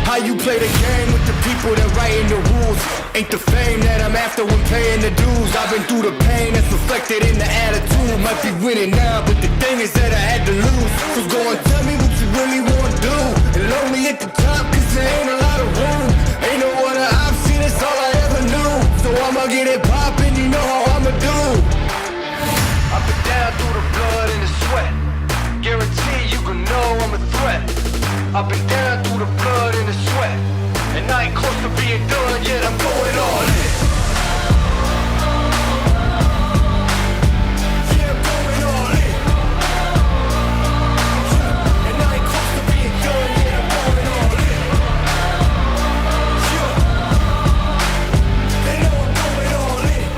How you play the game with the people that writing the rules? Ain't the fame that I'm after when paying the dues. I've been through the pain that's reflected in the attitude. Might be winning now, but the thing is that I had to lose. So go and tell me what you really want to do. And lonely at the top, cause there ain't a lot of room. Ain't no other option, it's all I ever knew. So I'ma get it poppin', you know how I'ma do. I've been down through the blood and the sweat. Guarantee you can know I'm a threat. I've been down through the blood and the sweat. And I ain't close to being done yet, I'm going all in. Yeah, I'm going all in. Yeah, and I ain't close to being done yet, I'm going all in. Yeah, they know I'm going all in.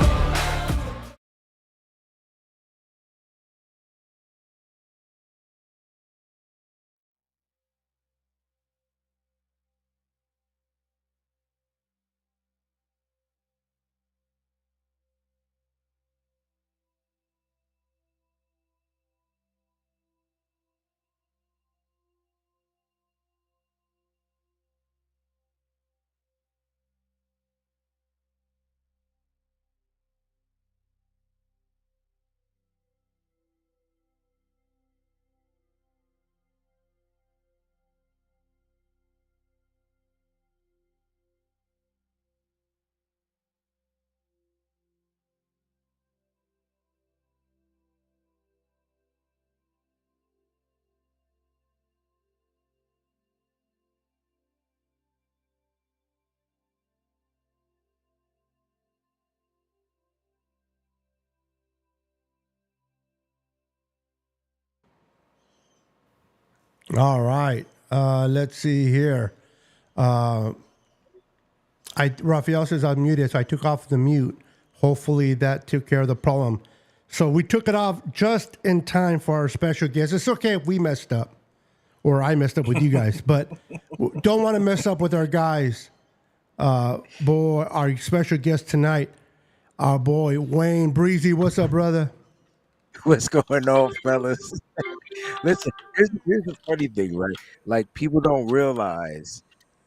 All right. Let's see here. Raphael says I'm muted, so I took off the mute. Hopefully that took care of the problem. So we took it off just in time for our special guest. It's okay if we messed up, or I messed up with you guys, but don't want to mess up with our guys. Boy, our special guest tonight, our boy Wayne Breezie. What's up, brother? What's going on, fellas? Listen, here's the funny thing, right? Like, people don't realize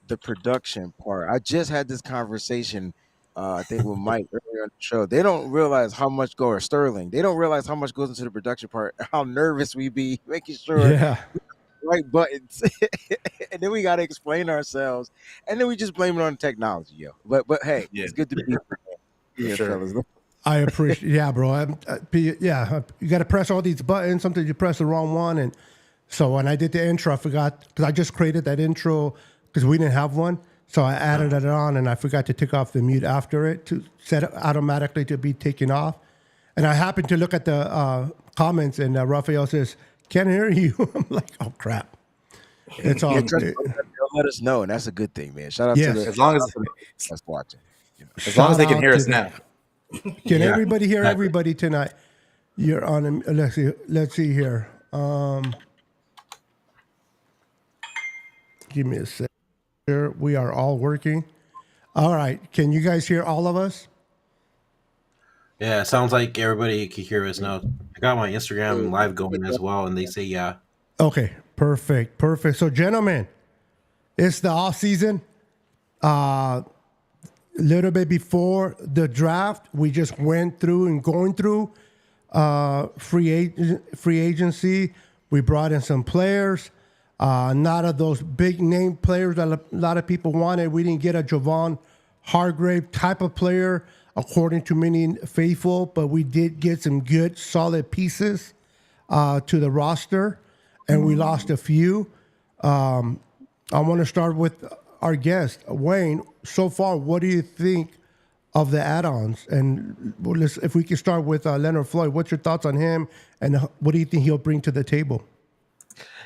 the production part. I just had this conversation, I think with Mike earlier on the show. They don't realize how much or Sterling. They don't realize how much goes into the production part. How nervous we be making sure Yeah. right buttons, and then we got to explain ourselves, and then we just blame it on technology, yo. But hey, Yeah. it's good to be here, Sure. fellas. I appreciate, yeah, bro. You got to press all these buttons. Sometimes you press the wrong one, and so when I did the intro, I forgot because I just created that intro because we didn't have one, so I added it on, and I forgot to take off the mute after it to set it automatically to be taken off. And I happened to look at the comments, and Raphael says, "Can't hear you." I'm like, "Oh crap!" It's all Trust me, they'll let us know, and that's a good thing, man. Shout out Yes. to the As long as that's watching. as long as they Shout can out hear to us them. now. Can Yeah, everybody hear exactly. everybody tonight? You're on. Let's see. Let's see here. Give me a sec. Here we are all working. All right. Can you guys hear all of us? Yeah, it sounds like everybody can hear us now. I got my Instagram live going as well, and they say yeah. Okay. Perfect. Perfect. So, gentlemen, it's the off season. A little bit before the draft, we just went through and going through free agency. We brought in some players. Not of those big name players that a lot of people wanted. We didn't get a Javon Hargrave type of player, according to many faithful, but we did get some good, solid pieces to the roster, and we lost a few. I want to start with our guest, Wayne. So far, what do you think of the add-ons? And if we can start with Leonard Floyd, what's your thoughts on him, and what do you think he'll bring to the table?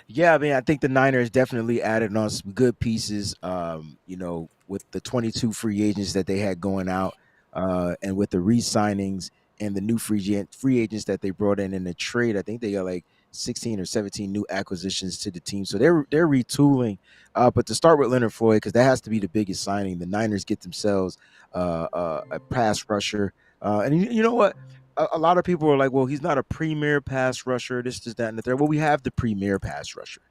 Yeah, I mean, I think the Niners definitely added on some good pieces. With the 22 free agents that they had going out, and with the re-signings and the new free agents that they brought in the trade, I think they got like 16 or 17 new acquisitions to the team. So they're retooling. But to start with Leonard Floyd, because that has to be the biggest signing, the Niners get themselves a pass rusher. And you know what? a lot of people are like, well, he's not a premier pass rusher. This, that, and the third. Well, we have the premier pass rusher.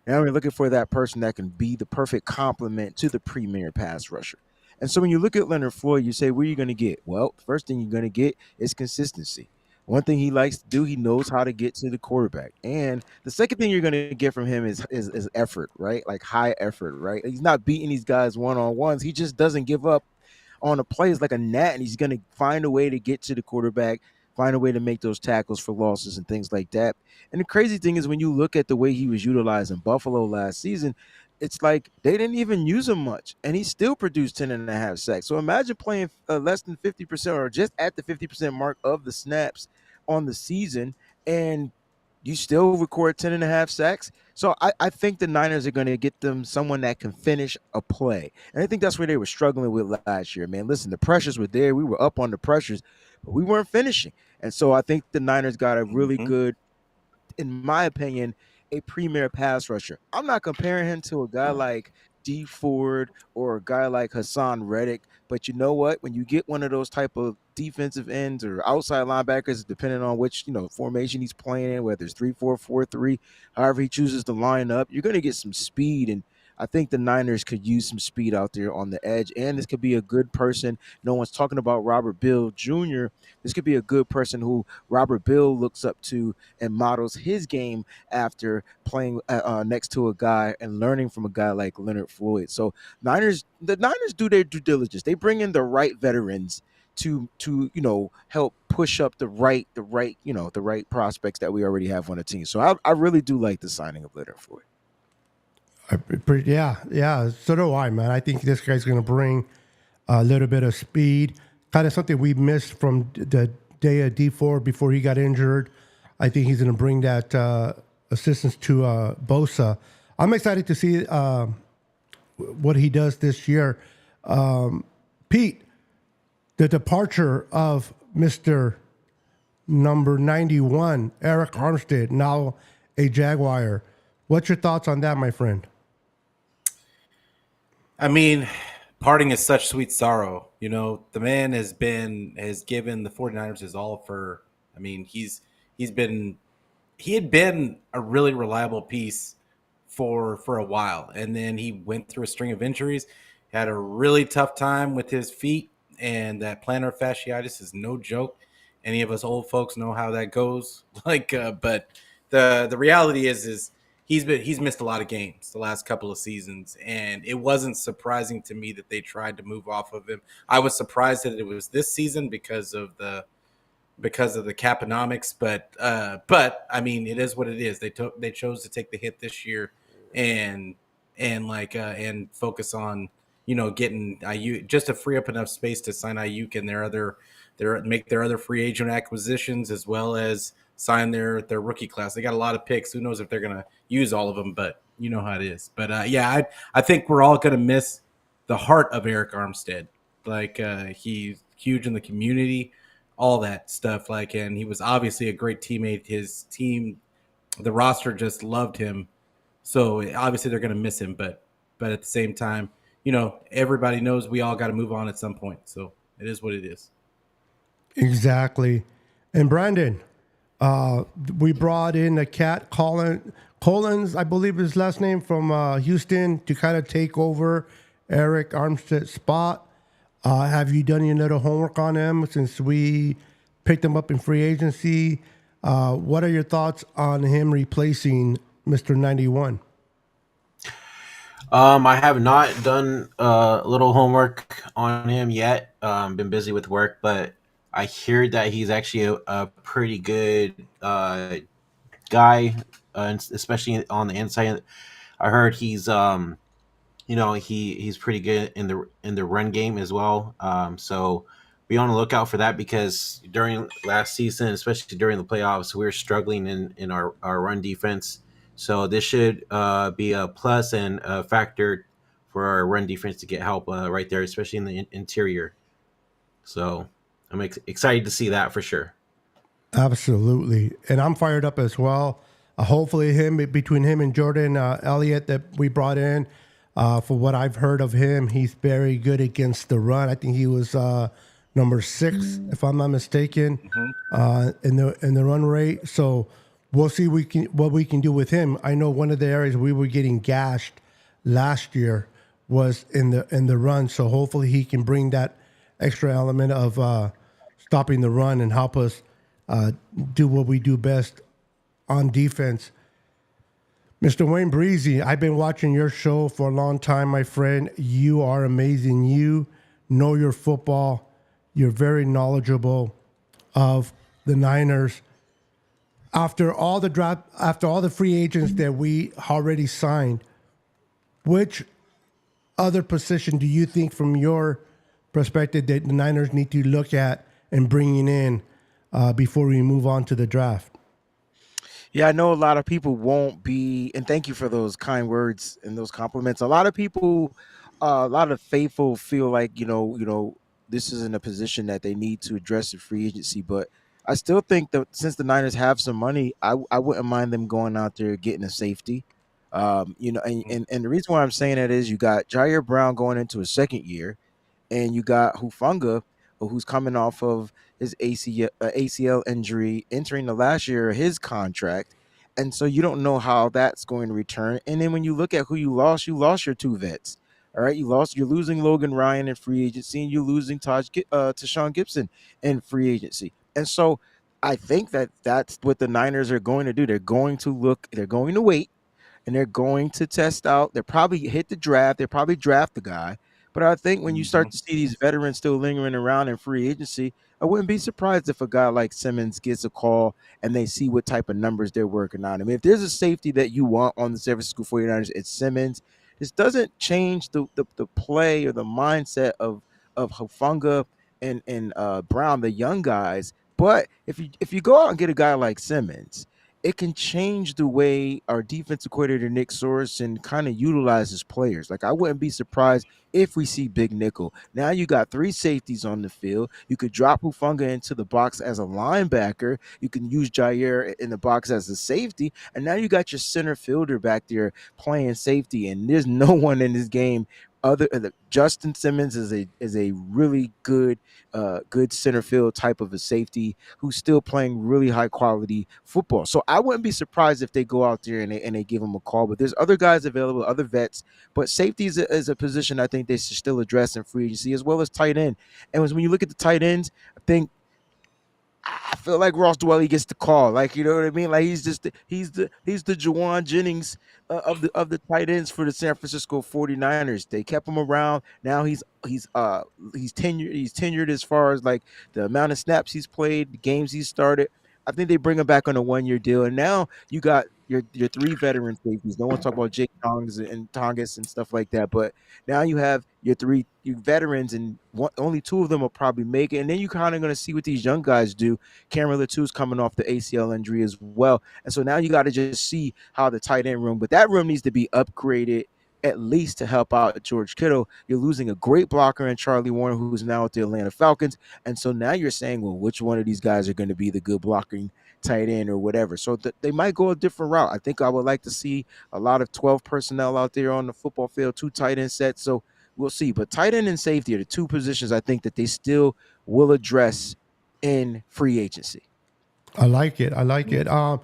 Now we're looking for that person that can be the perfect complement to the premier pass rusher. And so when you look at Leonard Floyd, you say, what are you going to get? Well, the first thing you're going to get is consistency. One thing he likes to do, he knows how to get to the quarterback. And the second thing you're going to get from him is effort, right? Like high effort, right? He's not beating these guys one-on-ones. He just doesn't give up on a play. Is like a gnat, and he's going to find a way to get to the quarterback, find a way to make those tackles for losses and things like that. And the crazy thing is when you look at the way he was utilized in Buffalo last season, it's like they didn't even use him much, and he still produced 10.5 sacks. So imagine playing less than 50% or just at the 50% mark of the snaps on the season, and you still record 10.5 sacks. So I think the Niners are going to get them someone that can finish a play. And I think that's where they were struggling with last year, man. Listen, the pressures were there. We were up on the pressures, but we weren't finishing. And so I think the Niners got a really good, in my opinion, a premier pass rusher. I'm not comparing him to a guy like D Ford or a guy like Hassan Reddick, but you know what? When you get one of those type of defensive ends or outside linebackers, depending on which formation he's playing in, whether it's 3-4-4-3, however he chooses to line up, you're going to get some speed. And I think the Niners could use some speed out there on the edge, and this could be a good person. No one's talking about Robert Bill Jr. This could be a good person who Robert Bill looks up to and models his game after playing next to a guy and learning from a guy like Leonard Floyd. So the Niners do their due diligence. They bring in the right veterans to help push up the right prospects that we already have on the team. So I really do like the signing of Leonard Floyd. Yeah. So do I, man. I think this guy's going to bring a little bit of speed, kind of something we missed from the day of D4 before he got injured. I think he's going to bring that assistance to Bosa. I'm excited to see what he does this year. Pete, the departure of Mr. number 91, Eric Armstead, now a Jaguar. What's your thoughts on that, my friend? I mean, parting is such sweet sorrow. The man has given the 49ers his all for, he had been a really reliable piece for a while. And then he went through a string of injuries, had a really tough time with his feet, and that plantar fasciitis is no joke. Any of us old folks know how that goes. But the reality is he's missed a lot of games the last couple of seasons, and it wasn't surprising to me that they tried to move off of him. I was surprised that it was this season because of the caponomics, but it is what it is. They chose to take the hit this year and focus on getting Ayuk, just to free up enough space to sign Ayuk and make their other free agent acquisitions, as well as sign their rookie class. They got a lot of picks. Who knows if they're going to use all of them, but you know how it is. But I think we're all going to miss the heart of Eric Armstead. He's huge in the community, all that stuff. And he was obviously a great teammate. His team, the roster just loved him. So obviously they're going to miss him, but at the same time, everybody knows we all got to move on at some point. So it is what it is. Exactly. And Brandon, we brought in a cat, Collins, I believe his last name, from Houston, to kind of take over Eric Armstead's spot. Have you done any little homework on him since we picked him up in free agency? What are your thoughts on him replacing Mr. 91? I have not done a little homework on him yet. Been busy with work, but I hear that he's actually a pretty good guy, especially on the inside. I heard he's he's pretty good in the run game as well. So be on the lookout for that, because during last season, especially during the playoffs, we were struggling in our run defense. So this should be a plus and a factor for our run defense to get help right there, especially in the interior. So I'm excited to see that for sure. Absolutely. And I'm fired up as well. Hopefully between him and Jordan Elliott that we brought in, for what I've heard of him, he's very good against the run. I think he was number 6, if I'm not mistaken, Mhm. in the run rate. So we'll see what we can do with him. I know one of the areas we were getting gashed last year was in the run. So hopefully he can bring that extra element of stopping the run and help us do what we do best on defense. Mr. Wayne Breezy, I've been watching your show for a long time, my friend. You are amazing. You know your football. You're very knowledgeable of the Niners. After all the draft, after all the free agents that we already signed, which other position do you think, from your perspective, that the Niners need to look at and bringing in before we move on to the draft? Yeah, I know a lot of people won't be, and thank you for those kind words and those compliments. A lot of people, a lot of faithful feel like this isn't a position that they need to address in free agency. But I still think that since the Niners have some money, I wouldn't mind them going out there getting a safety. And the reason why I'm saying that is you got Jair Brown going into a second year, and you got Hufunga, who's coming off of his ACL injury, entering the last year of his contract, and so you don't know how that's going to return. And then when you look at who you lost your two vets. All right, you're losing Logan Ryan in free agency, and you're losing Tashawn Gibson in free agency, and so I think that that's what the Niners are going to do. They're going to wait, and they're going to test out. They'll probably hit the draft. They'll probably draft the guy. But I think when you start Mhm. to see these veterans still lingering around in free agency, I wouldn't be surprised if a guy like Simmons gets a call and they see what type of numbers they're working on. I mean, if there's a safety that you want on the San Francisco 49ers, it's Simmons. This doesn't change the play or the mindset of Hufanga and Brown, the young guys. But if you go out and get a guy like Simmons, it can change the way our defensive coordinator Nick Sorensen kind of utilizes players. Like I wouldn't be surprised if we see big nickel. Now you got three safeties on the field. You could drop Hufanga into the box as a linebacker. You can use Jair in the box as a safety, and now you got your center fielder back there playing safety. And there's no one in this game other. Justin Simmons is a really good center field type of a safety who's still playing really high quality football. So I wouldn't be surprised if they go out there and they give him a call. But there's other guys available, other vets. But safety is a position I think they should still address in free agency, as well as tight end. And when you look at the tight ends, I feel like Ross Dwelly gets the call. Like, you know what I mean? Like he's the Juwan Jennings of the tight ends for the San Francisco 49ers. They kept him around. Now he's tenured as far as like the amount of snaps he's played, the games he's started. I think they bring him back on a 1 year deal. And now you got your three veteran safeties. No one talk about Jake Tongas and stuff like that. But now you have your veterans, and only two of them will probably make it. And then you kind of going to see what these young guys do. Cameron Latu's coming off the ACL injury as well. And so now you got to just see how the tight end room, but that room needs to be upgraded at least to help out George Kittle. You're losing a great blocker in Charlie Warner, who's now at the Atlanta Falcons. And so now you're saying, well, which one of these guys are going to be the good blocking tight end or whatever? So they might go a different route. I think I would like to see a lot of 12 personnel out there on the football field, two tight end sets. So we'll see. But tight end and safety are the two positions I think that they still will address in free agency. I like it. I like it. On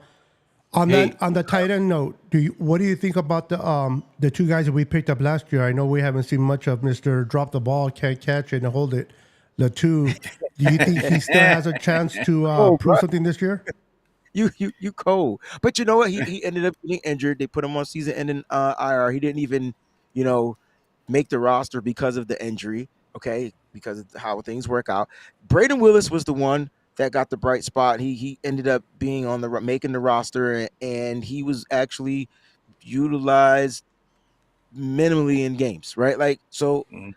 Hey, the tight end note, what do you think about the two guys that we picked up last year? I know we haven't seen much of Mr. Drop the Ball, can't catch it and hold it. The two, do you think he still has a chance to prove something this year? You cold. But you know what? He ended up getting injured. They put him on season ending IR. He didn't even, you know, make the roster because of the injury. Okay, because of how things work out. Braden Willis was the one that got the bright spot. He ended up being on making the roster, and he was actually utilized minimally in games, right? Like so mhm.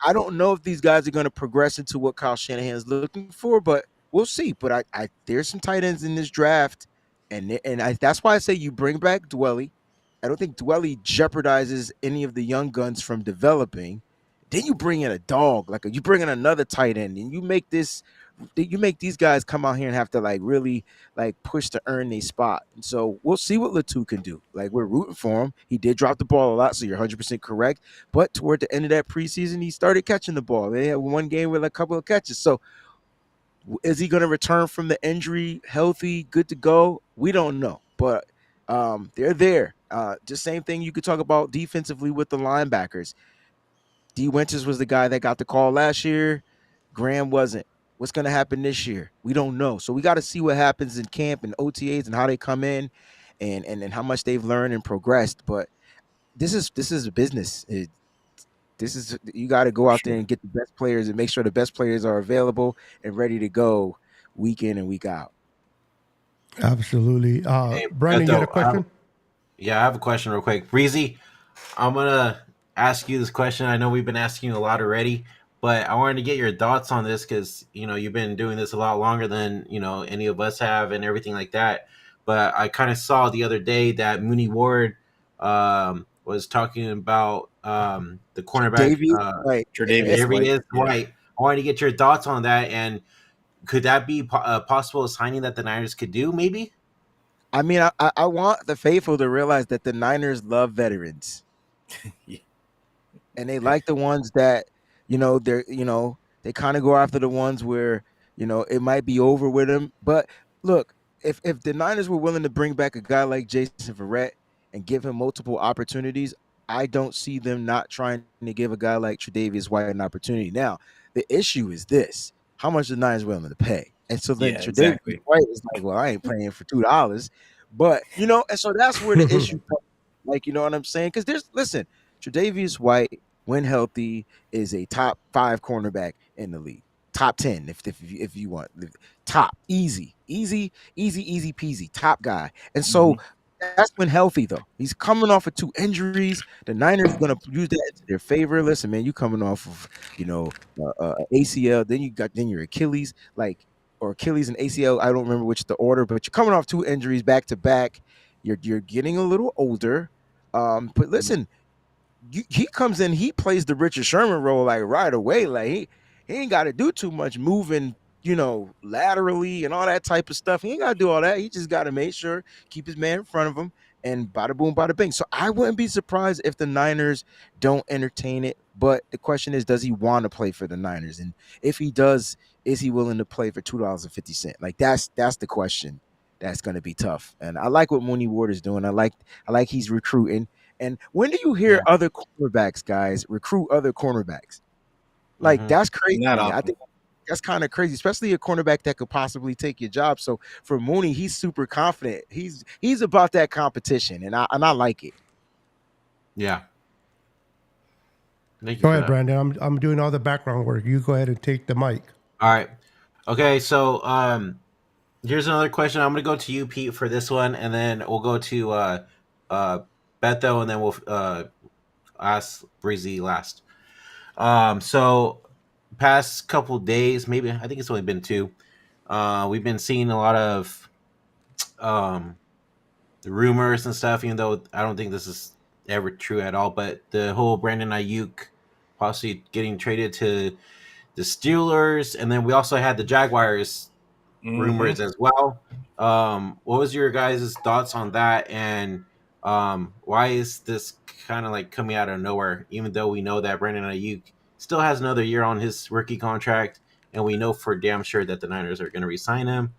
I don't know if these guys are going to progress into what Kyle Shanahan is looking for, but we'll see. But I there's some tight ends in this draft, and that's why I say you bring back Dwelly. I don't think Dwelly jeopardizes any of the young guns from developing. Then you bring in a dog, you bring in another tight end, and you make this you make these guys come out here and have to like really like push to earn their spot. And so we'll see what Latu can do. Like we're rooting for him. He did drop the ball a lot, so you're 100% correct. But toward the end of that preseason, he started catching the ball. They had one game with a couple of catches. So is he going to return from the injury healthy, good to go? We don't know, but they're there. Just same thing you could talk about defensively with the linebackers. D. Winters was the guy that got the call last year. Graham wasn't. What's going to happen this year? We don't know. So we got to see what happens in camp and OTAs and how they come in and how much they've learned and progressed. But this is a business. This is you got to go out there and get the best players and make sure the best players are available and ready to go week in and week out. Absolutely. Hey, Brandon, you Beto, had a question? Yeah, I have a question real quick. Breezy, I'm going to ask you this question. I know we've been asking you a lot already, but I wanted to get your thoughts on this because, you've been doing this a lot longer than, any of us have and everything like that. But I kind of saw the other day that Mooney Ward was talking about the cornerback. Davey, right? Tre'Davious There he is, Yeah. White. I wanted to get your thoughts on that. And could that be a possible signing that the Niners could do, maybe? I mean, I want the faithful to realize that the Niners love veterans. Yeah. And they like the ones that, they kind of go after the ones where, it might be over with them. But look, if the Niners were willing to bring back a guy like Jason Verrett and give him multiple opportunities, I don't see them not trying to give a guy like Tre'Davious White an opportunity. Now, the issue is this: how much the Niners willing to pay? And so then Yeah, Tre'Davious exactly. White is like, well, I ain't playing for $2, but and so that's where the issue comes. Like, you know what I'm saying? Because listen, Tre'Davious White, when healthy, is a top 5 cornerback in the league. Top 10, if you want. Top, easy peasy, top guy. And so that's when healthy, though. He's coming off of 2 injuries. The Niners are going to use that to their favor. Listen, man, you coming off of, ACL, then your Achilles, or Achilles and ACL. I don't remember which the order, but you're coming off 2 injuries back to back. You're getting a little older. But listen, he comes in, he plays the Richard Sherman role like right away. Like he ain't got to do too much moving, laterally and all that type of stuff. He ain't got to do all that. He just got to make sure keep his man in front of him and bada boom, bada bing. So I wouldn't be surprised if the Niners don't entertain it. But the question is, does he want to play for the Niners? And if he does, is he willing to play for $2.50? Like that's the question. That's going to be tough. And I like what Mooney Ward is doing. I like he's recruiting. And when do you hear other cornerbacks, guys, recruit other cornerbacks? Like that's crazy. Not I often. think that's kind of crazy, especially a cornerback that could possibly take your job. So for Mooney, he's super confident. He's about that competition, and I like it. Yeah. Thank you Go for ahead, that. Brandon. I'm doing all the background work. You go ahead and take the mic. All right. Okay, so here's another question. I'm gonna go to you, Pete, for this one, and then we'll go to Beto, and then we'll ask Breezy last. So past couple days, maybe I think it's only been 2. We've been seeing a lot of rumors and stuff, even though I don't think this is ever true at all. But the whole Brandon Ayuk possibly getting traded to the Steelers, and then we also had the Jaguars rumors as well. What was your guys' thoughts on that, and why is this kind of like coming out of nowhere, even though we know that Brandon Ayuk still has another year on his rookie contract, and we know for damn sure that the Niners are going to re-sign him.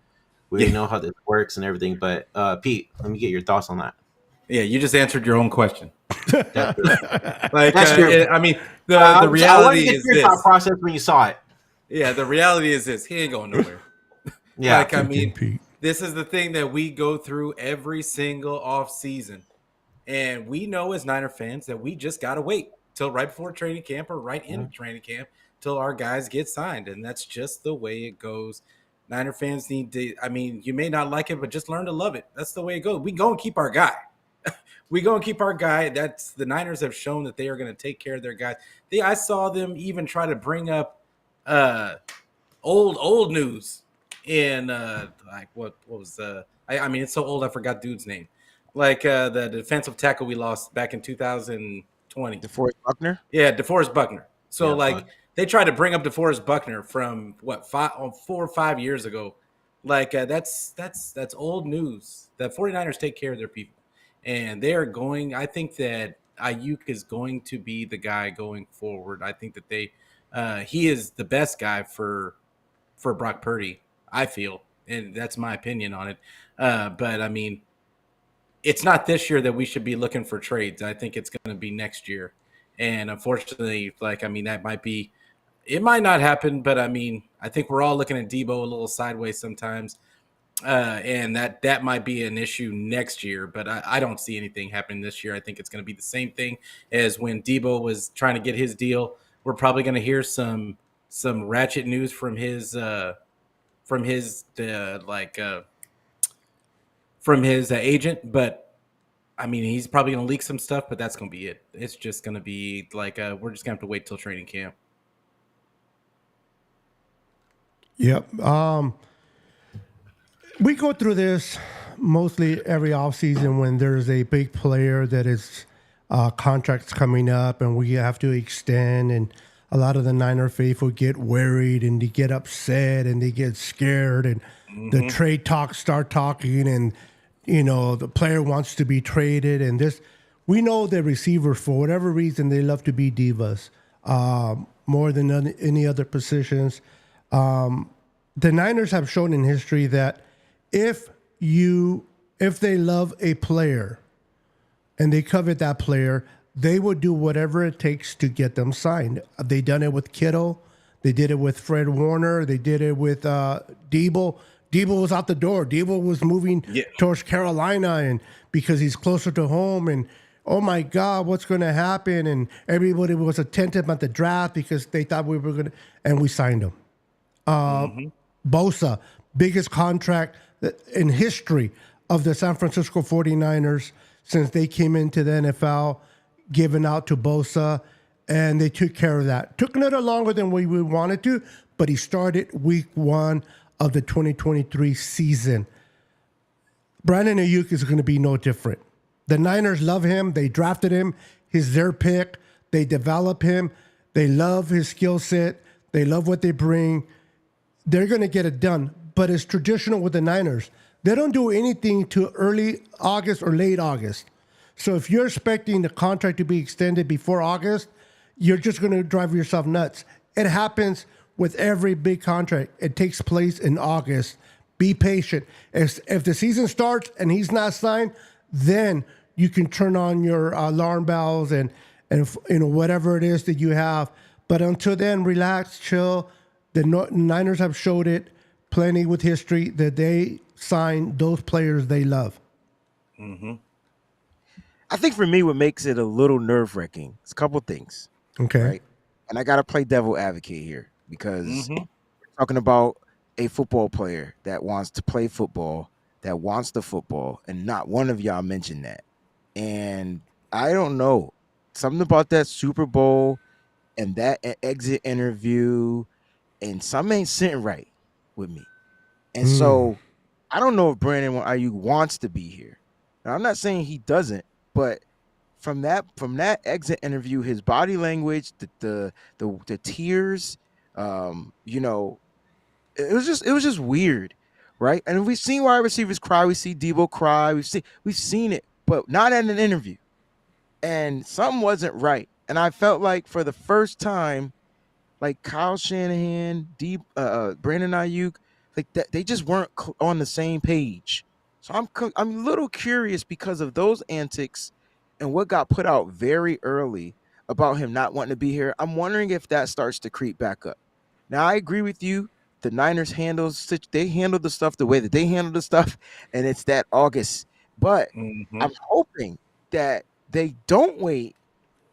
We know how this works and everything, but Pete, let me get your thoughts on that. Yeah, you just answered your own question. That's true. Like, That's true. I mean, the I wanted reality to get is your this. thought process when you saw it. Yeah, the reality is this. He ain't going nowhere. Yeah. Like, I mean, Pete. this is the thing that we go through every single off season. And we know as Niner fans that we just got to wait till right before training camp or right in training camp till our guys get signed. And that's just the way it goes. Niner fans need to, I mean, you may not like it, but just learn to love it. That's the way it goes. We go and keep our guy. We go and keep our guy. That's the Niners have shown that they are going to take care of their guys. I saw them even try to bring up old news in like what was I mean, it's so old I forgot dude's name. Like the defensive tackle we lost back in 2020. DeForest Buckner. Yeah, DeForest Buckner. So Yeah, like Buck. they tried to bring up DeForest Buckner from what 4 or 5 years ago. Like that's old news. The 49ers take care of their people, and they are going. I think that Ayuk is going to be the guy going forward. I think that he is the best guy for Brock Purdy. I feel, and that's my opinion on it. But I mean, it's not this year that we should be looking for trades. I think it's going to be next year. And unfortunately, like, I mean, it might not happen, but I mean, I think we're all looking at Debo a little sideways sometimes. And that might be an issue next year, but I don't see anything happening this year. I think it's going to be the same thing as when Debo was trying to get his deal. We're probably going to hear some ratchet news from his agent, but I mean, he's probably going to leak some stuff, but that's going to be it. It's just going to be like we're just going to have to wait till training camp. Yep. We go through this mostly every offseason when there's a big player that is contracts coming up and we have to extend, and a lot of the Niner faithful get worried and they get upset and they get scared, and the trade talks start talking, and the player wants to be traded, and this. We know the receivers, for whatever reason, they love to be divas more than any other positions. The Niners have shown in history that if they love a player and they covet that player, they would do whatever it takes to get them signed. They done it with Kittle. They did it with Fred Warner. They did it with Debo. Debo was out the door. Debo was moving towards Carolina, and because he's closer to home, and oh my God, what's going to happen? And everybody was attentive at the draft because they thought we were going to, and we signed him. Bosa, biggest contract in history of the San Francisco 49ers since they came into the NFL, given out to Bosa, and they took care of that. Took a little longer than we wanted to, but he started week 1 of the 2023 season. Brandon Ayuk is going to be no different. The Niners love him. They drafted him. He's their pick. They develop him. They love his skill set. They love what they bring. They're going to get it done. But it's traditional with the Niners. They don't do anything till early August or late August. So if you're expecting the contract to be extended before August, you're just going to drive yourself nuts. It happens with every big contract. It takes place in August. Be patient. If the season starts and he's not signed, then you can turn on your alarm bells and whatever it is that you have. But until then, relax, chill. The Niners have showed it plenty with history that they sign those players they love. I think for me, what makes it a little nerve-wracking is a couple things. Okay. Right? And I got to play devil advocate here because we're talking about a football player that wants to play football, that wants the football, and not one of y'all mentioned that. And I don't know. Something about that Super Bowl and that exit interview, and something ain't sitting right with me. And so I don't know if Brandon Ayuk wants to be here. Now, I'm not saying he doesn't, but from that exit interview, his body language, the tears, it was just weird, right? And we've seen wide receivers cry, we see Debo cry, we've seen it, but not at an interview. And something wasn't right. And I felt like for the first time, like Kyle Shanahan, Brandon Ayuk, like that, they just weren't on the same page. So I'm a little curious because of those antics and what got put out very early about him not wanting to be here. I'm wondering if that starts to creep back up. Now, I agree with you. The Niners handle the stuff the way that they handle the stuff, and it's that August. But I'm hoping that they don't wait,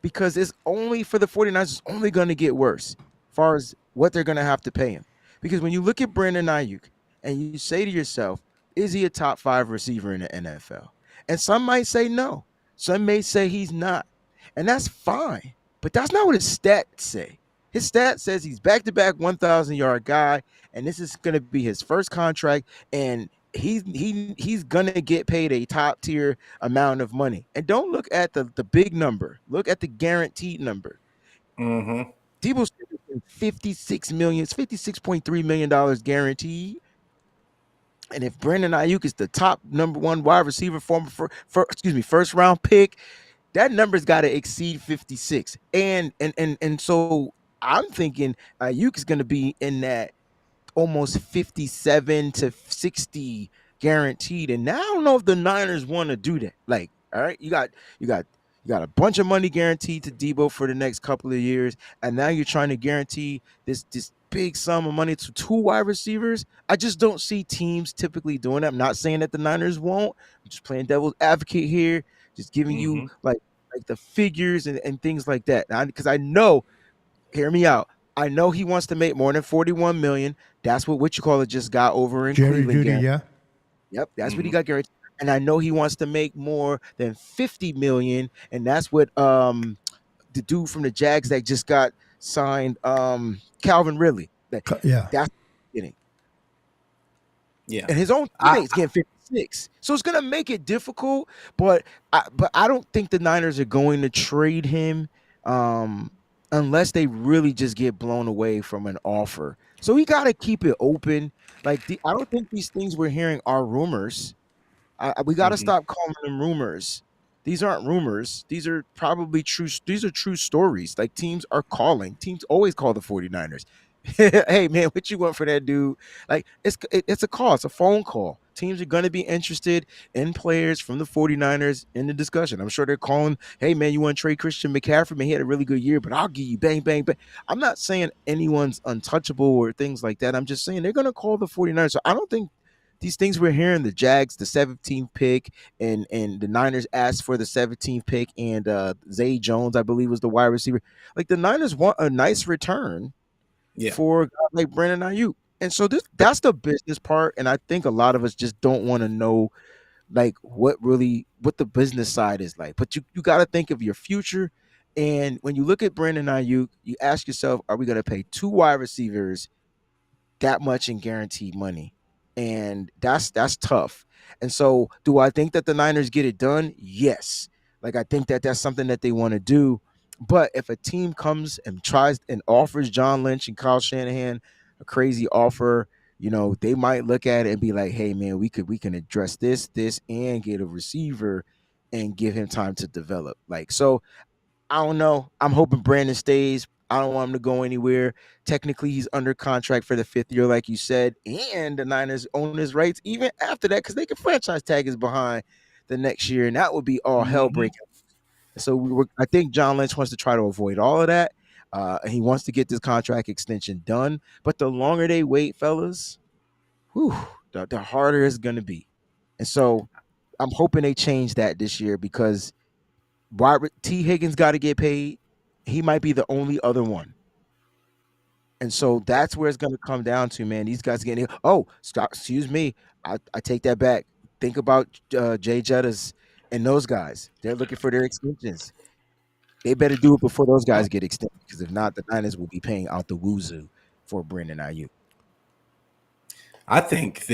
because it's only for the 49ers, it's only going to get worse as far as what they're going to have to pay him. Because when you look at Brandon Ayuk and you say to yourself, is he a top 5 receiver in the NFL? And some might say no. Some may say he's not. And that's fine. But that's not what his stats say. His stat says he's back-to-back 1,000-yard guy, and this is going to be his first contract, and he's going to get paid a top-tier amount of money. And don't look at the big number. Look at the guaranteed number. Debo $56 million, it's $56.3 million guaranteed. And if Brandon Ayuk is the top number 1 wide receiver, first round pick, that number's got to exceed 56. And so I'm thinking Ayuk is going to be in that almost 57 to 60 guaranteed. And now I don't know if the Niners want to do that. Like, all right, you got a bunch of money guaranteed to Debo for the next couple of years, and now you're trying to guarantee this big sum of money to 2 wide receivers. I just don't see teams typically doing that. I'm not saying that the Niners won't. I'm just playing devil's advocate here, just giving you like the figures and things like that. Because I know, hear me out. I know he wants to make more than 41 million. That's what you call it just got over in Jerry Cleveland. Judy, yeah. Yep, that's what he got guaranteed. And I know he wants to make more than 50 million, and that's what the dude from the Jags that just got signed, Calvin Ridley. Yeah. That's getting. Yeah. And his own teammates getting 56. So it's gonna make it difficult, but I don't think the Niners are going to trade him unless they really just get blown away from an offer. So we got to keep it open. Like I don't think these things we're hearing are rumors. We got to stop calling them rumors. These aren't rumors. These are probably true. These are true stories. Like teams are calling. Teams always call the 49ers. Hey, man, what you want for that dude? Like it's a call. It's a phone call. Teams are going to be interested in players from the 49ers in the discussion. I'm sure they're calling, hey, man, you want to trade Christian McCaffrey? Man, he had a really good year, but I'll give you bang, bang, bang. I'm not saying anyone's untouchable or things like that. I'm just saying they're going to call the 49ers. So I don't think these things we're hearing, the Jags, the 17th pick, and the Niners asked for the 17th pick, and Zay Jones, I believe, was the wide receiver. Like the Niners want a nice return for a guy like Brandon Ayuk. And so that's the business part. And I think a lot of us just don't want to know like what the business side is like. But you got to think of your future. And when you look at Brandon Ayuk, you ask yourself, are we going to pay 2 wide receivers that much in guaranteed money? And that's tough. And so do I think that the Niners get it done? Yes. Like I think that that's something that they want to do. But if a team comes and tries and offers John Lynch and Kyle Shanahan a crazy offer, they might look at it and be like, hey man, we can address this and get a receiver and give him time to develop. Like, so I don't know. I'm hoping Brandon stays. I don't want him to go anywhere. Technically, he's under contract for the 5th year, like you said, and the Niners own his rights even after that because they can franchise tag his behind the next year, and that would be all hell breaking. So I think John Lynch wants to try to avoid all of that. He wants to get this contract extension done. But the longer they wait, fellas, the harder it's going to be. And so I'm hoping they change that this year because T. Higgins got to get paid. He might be the only other one. And so that's where it's going to come down to, man. These guys getting – excuse me. I take that back. Think about Jay Jettas and those guys. They're looking for their extensions. They better do it before those guys get extended because if not, the Niners will be paying out the wazoo for Brandon Ayuk. I think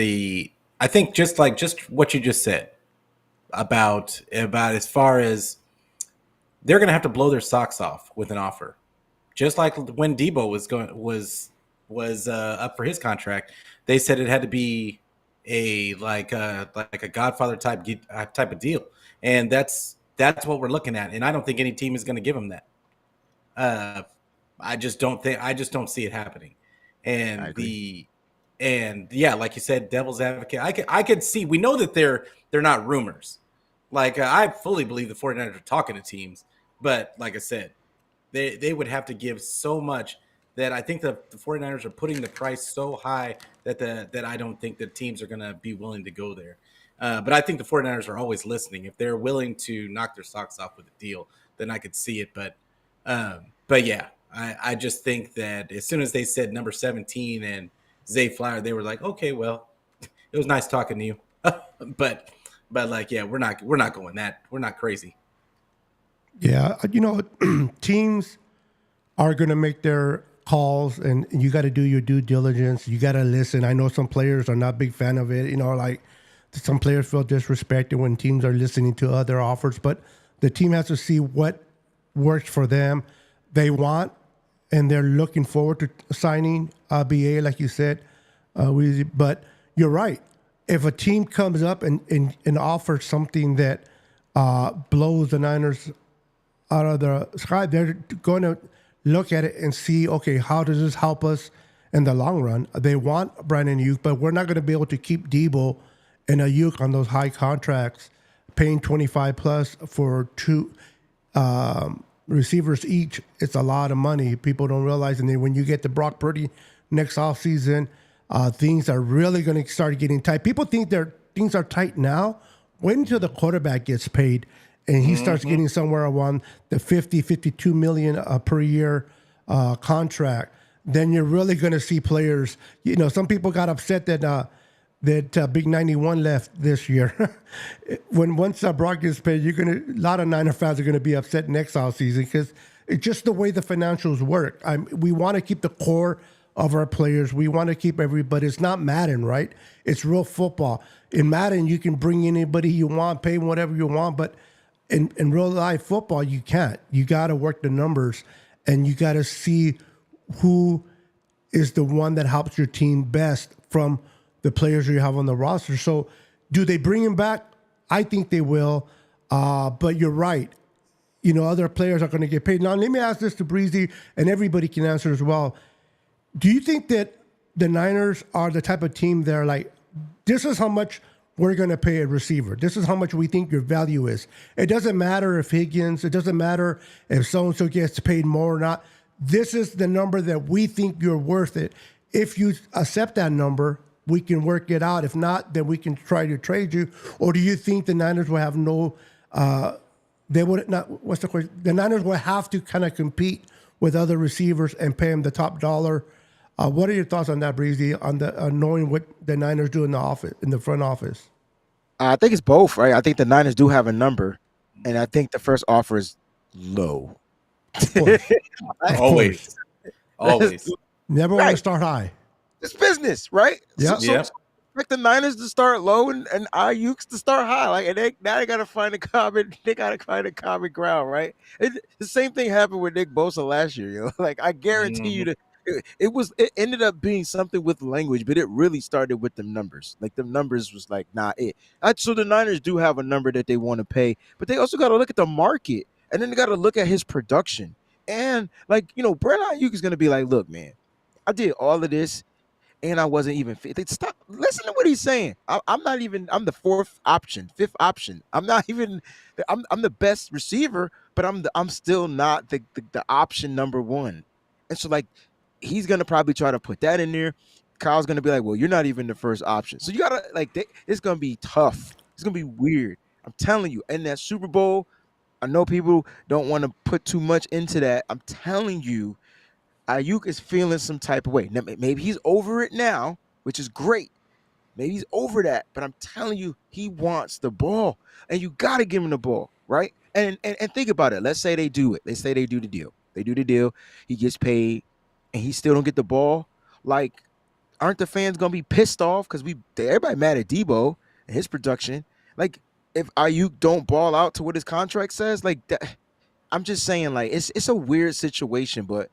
just what you just said about as far as they're going to have to blow their socks off with an offer. Just like when Debo was up for his contract, they said it had to be a Godfather type of deal, and that's what we're looking at. And I don't think any team is going to give him that. I just don't see it happening. And like you said, devil's advocate. I could see. We know that they're not rumors. Like I fully believe the 49ers are talking to teams, but like I said, they would have to give so much that I think the 49ers are putting the price so high that I don't think that teams are going to be willing to go there. But I think the 49ers are always listening. If they're willing to knock their socks off with a deal, then I could see it. But yeah, I just think that as soon as they said number 17 and Zay Flower, they were like, okay, well, it was nice talking to you. but like, yeah, we're not going that. We're not crazy. Yeah, teams are going to make their calls, and you got to do your due diligence. You got to listen. I know some players are not big fan of it. Like some players feel disrespected when teams are listening to other offers, but the team has to see what works for them. They want and they're looking forward to signing BA, like you said. But you're right. If a team comes up and offers something that blows the Niners out of the sky, they're going to look at it and see, okay, how does this help us in the long run? They want Brandon Ayuk, but we're not going to be able to keep Debo and Ayuk on those high contracts, paying 25 plus for two receivers each. It's a lot of money. People don't realize. And then when you get to Brock Purdy next offseason, things are really going to start getting tight. People think things are tight now. Wait until the quarterback gets paid and he starts getting somewhere around the 52 million per year contract. Then you're really going to see players. Some people got upset that Big 91 left this year. Once Brock gets paid, a lot of Niner fans are going to be upset next offseason because it's just the way the financials work. We want to keep the core of our players. We want to keep everybody. It's not Madden, right? It's real football. In Madden, you can bring anybody you want, pay them whatever you want, but in real life football, you can't. You got to work the numbers, and you got to see who is the one that helps your team best from the players you have on the roster. So do they bring him back? I think they will. But you're right. Other players are going to get paid. Now, let me ask this to Breezie, and everybody can answer as well. Do you think that the Niners are the type of team that are like, this is how much we're going to pay a receiver. This is how much we think your value is. It doesn't matter if Higgins, it doesn't matter if so-and-so gets paid more or not. This is the number that we think you're worth it. If you accept that number, we can work it out. If not, then we can try to trade you. Or do you think the Niners will have they would not, what's the question? The Niners will have to kind of compete with other receivers and pay them the top dollar. What are your thoughts on that, Breezy, on the knowing what the Niners do in the front office? I think it's both, right? I think the Niners do have a number, and I think the first offer is low. Always. Never want to start high. It's business, right? Yeah. So expect the Niners to start low and Ayuk's to start high. Like, and they got to find a common. They got to find a common ground, right? The same thing happened with Nick Bosa last year. Like, I guarantee you that. It ended up being something with language, but it really started with the numbers. Like, the numbers was like, nah, it. So the Niners do have a number that they want to pay, but they also got to look at the market, and then they got to look at his production. And Brandon Ayuk is going to be like, look, man, I did all of this, and I wasn't even fit. Stop. Listen to what he's saying. I'm not even. I'm the fifth option. I'm not even. I'm the best receiver, but I'm still not the option number one. And so, like, he's going to probably try to put that in there. Kyle's going to be like, well, you're not even the first option. So you got to, it's going to be tough. It's going to be weird. I'm telling you. And that Super Bowl, I know people don't want to put too much into that. I'm telling you, Ayuk is feeling some type of way. Now, maybe he's over it now, which is great. Maybe he's over that. But I'm telling you, he wants the ball. And you got to give him the ball, right? And think about it. Let's say they do it. Let's say they do the deal. They do the deal. He gets paid. And he still don't get the ball. Like, aren't the fans gonna be pissed off because everybody mad at Debo and his production? Like, if Ayuk don't ball out to what his contract says, like that, I'm just saying, like, it's a weird situation, but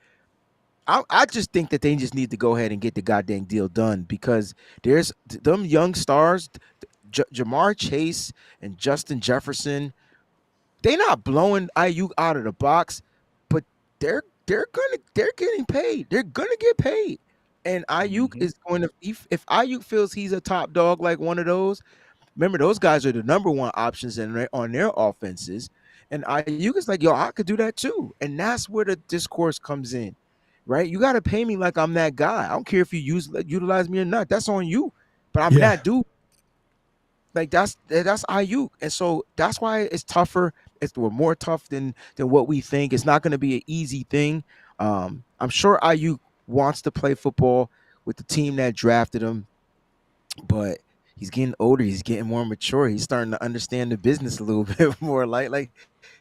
I just think that they just need to go ahead and get the goddamn deal done because there's them young stars, Jamar Chase and Justin Jefferson. They're not blowing Ayuk out of the box, but they're getting paid. They're gonna get paid. And Ayuk is going to if Ayuk feels he's a top dog like one of those, remember those guys are the number one options on their offenses. And Ayuk is like, yo, I could do that too. And that's where the discourse comes in, right? You got to pay me like I'm that guy. I don't care if you utilize me or not. That's on you. But I'm that dude. Like, that's Ayuk. And so that's why it's tougher. We're more tough than what we think. It's not going to be an easy thing. I'm sure Ayuk wants to play football with the team that drafted him, but he's getting older. He's getting more mature. He's starting to understand the business a little bit more. Like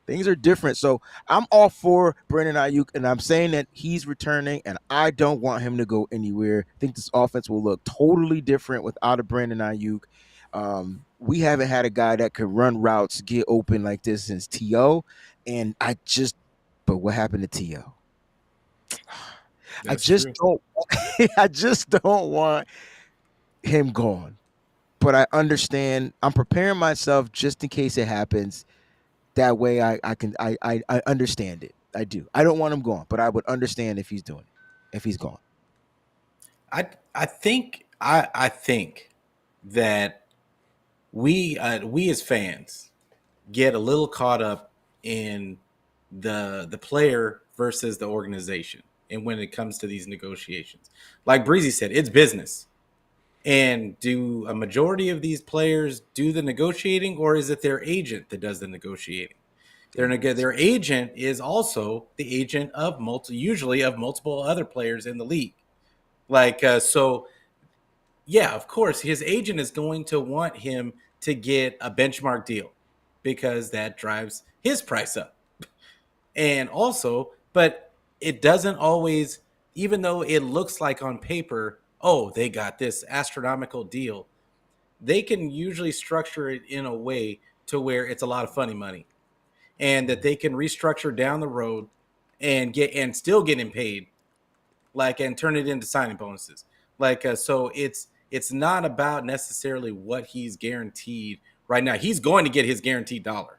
things are different. So I'm all for Brandon Ayuk, and I'm saying that he's returning, and I don't want him to go anywhere. I think this offense will look totally different without a Brandon Ayuk. We haven't had a guy that could run routes, get open like this since T.O. But what happened to T.O.? I That's just true. don't. I just don't want him gone. But I understand. I'm preparing myself just in case it happens. That way, I understand it. I do. I don't want him gone, but I would understand if he's doing it. If he's gone. I think that we as fans get a little caught up in the player versus the organization, and when it comes to these negotiations, like Breezy said, it's business. And do a majority of these players do the negotiating, or is it their agent that does the negotiating? Their agent is also the agent of usually of multiple other players in the league. So yeah, of course, his agent is going to want him to get a benchmark deal because that drives his price up. And also, but it doesn't always, even though it looks like on paper, oh, they got this astronomical deal, they can usually structure it in a way to where it's a lot of funny money and that they can restructure down the road and get and still get him paid, and turn it into signing bonuses. So it's not about necessarily what he's guaranteed right now. He's going to get his guaranteed dollar.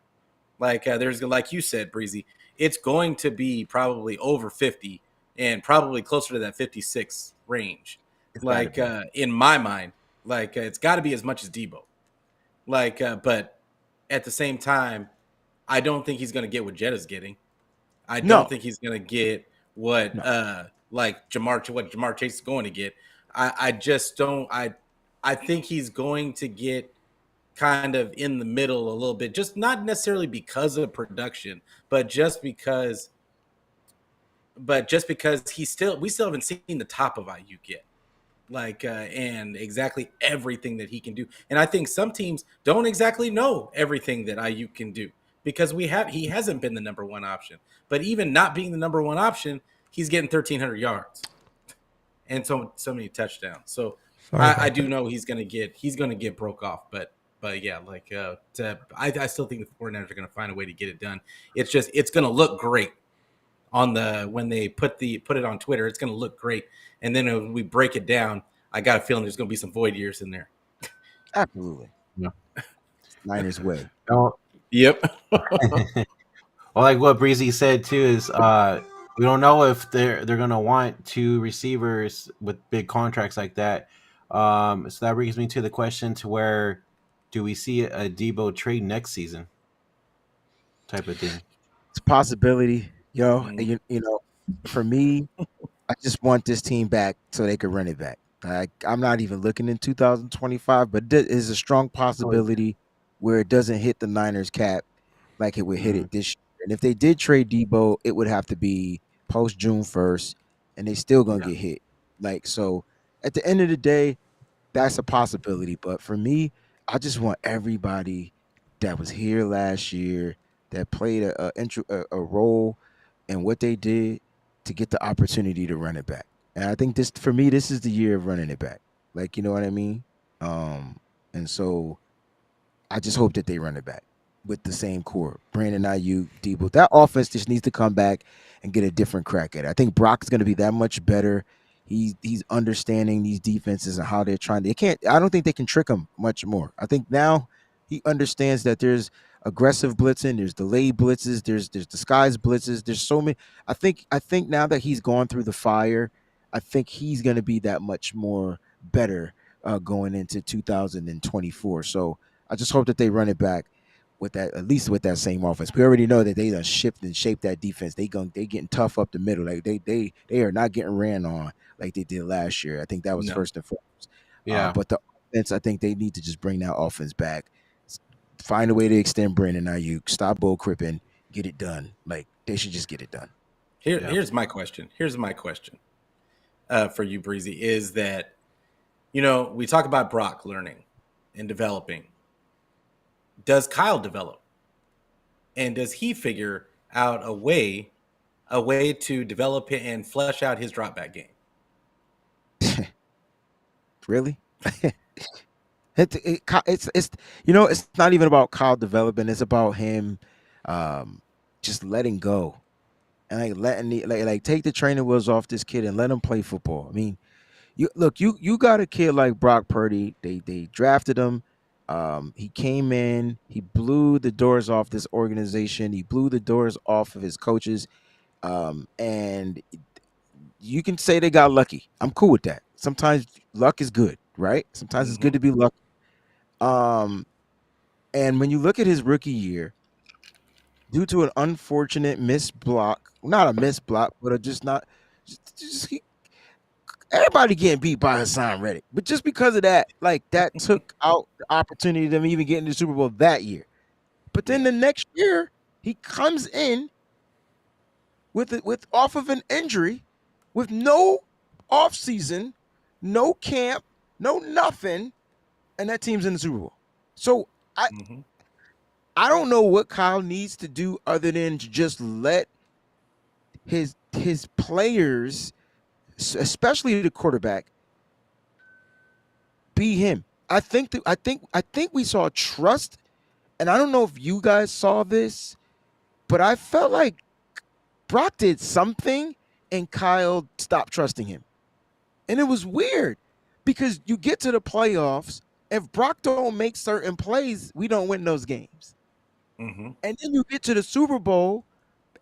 There's, like you said, Breezy, it's going to be probably over 50 and probably closer to that 56 range. It's gotta be. In my mind, it's got to be as much as Debo. But at the same time, I don't think he's going to get what Jetta's getting. I don't No, think he's going to get what no. what Jamar Chase is going to get. I just don't. I think he's going to get kind of in the middle a little bit, just not necessarily because of production, but just because we still haven't seen the top of Ayuk yet. And exactly everything that he can do. And I think some teams don't exactly know everything that Ayuk can do because he hasn't been the number one option. But even not being the number one option, he's getting 1,300 yards and so many touchdowns. So I do know he's gonna get broke off, but yeah, I still think the 49ers are gonna find a way to get it done. It's gonna look great on when they put it on Twitter. It's gonna look great, and then when we break it down, I got a feeling there's gonna be some void years in there. Absolutely. Yeah. Niners way. No, Yep. well, like what Breezy said too is we don't know if they're gonna want two receivers with big contracts like that. So that brings me to the question to where do we see a Debo trade next season type of thing? It's a possibility, yo. And Mm. you know, for me, I just want this team back so they could run it back. I'm not even looking in 2025, but there is a strong possibility where it doesn't hit the Niners cap like it would hit Mhm. it this year. And if they did trade Debo, it would have to be post June 1st, and they still gonna Yeah. get hit. So, at the end of the day, that's a possibility. But for me, I just want everybody that was here last year that played a role in what they did to get the opportunity to run it back. And I think for me, this is the year of running it back. You know what I mean? And so I just hope that they run it back with the same core. Brandon Ayuk, Debo. That offense just needs to come back and get a different crack at it. I think Brock's going to be that much better. He's understanding these defenses and how they're trying. I don't think they can trick him much more. I think now he understands that there's aggressive blitzing, there's delayed blitzes, there's disguised blitzes. There's so many. I think now that he's gone through the fire, I think he's going to be that much more better going into 2024. So I just hope that they run it back with that, at least with that same offense. We already know that they done shift and shape that defense. They getting tough up the middle. They are not getting ran on like they did last year. I think that was No. first and foremost. Yeah. But the offense, I think they need to just bring that offense back. Find a way to extend Brandon Ayuk. Stop bull cripping. Get it done. They should just get it done. Here's my question. For you, Breezy, is that we talk about Brock learning and developing. Does Kyle develop? And does he figure out a way to develop it and flesh out his drop back game? Really? It's it's not even about Kyle developing. It's about him just letting go and like letting like take the training wheels off this kid and let him play football. I mean, you got a kid like Brock Purdy. They drafted him. He came in. He blew the doors off this organization. He blew the doors off of his coaches. And you can say they got lucky. I'm cool with that. Sometimes luck is good, right? Sometimes it's good to be lucky. And when you look at his rookie year, due to an unfortunate missed block, not a missed block, but just not, everybody getting beat by Hassan Reddick. But just because of that, like that took out the opportunity of them even getting the Super Bowl that year. But then the next year, he comes in with off of an injury, with no off season, no camp, no nothing, and that team's in the Super Bowl. So I don't know what Kyle needs to do other than to just let his players, especially the quarterback, be him. I think we saw trust, and I don't know if you guys saw this, but I felt like Brock did something and Kyle stopped trusting him. And it was weird because you get to the playoffs, if Brock don't make certain plays, we don't win those games. And then you get to the Super Bowl,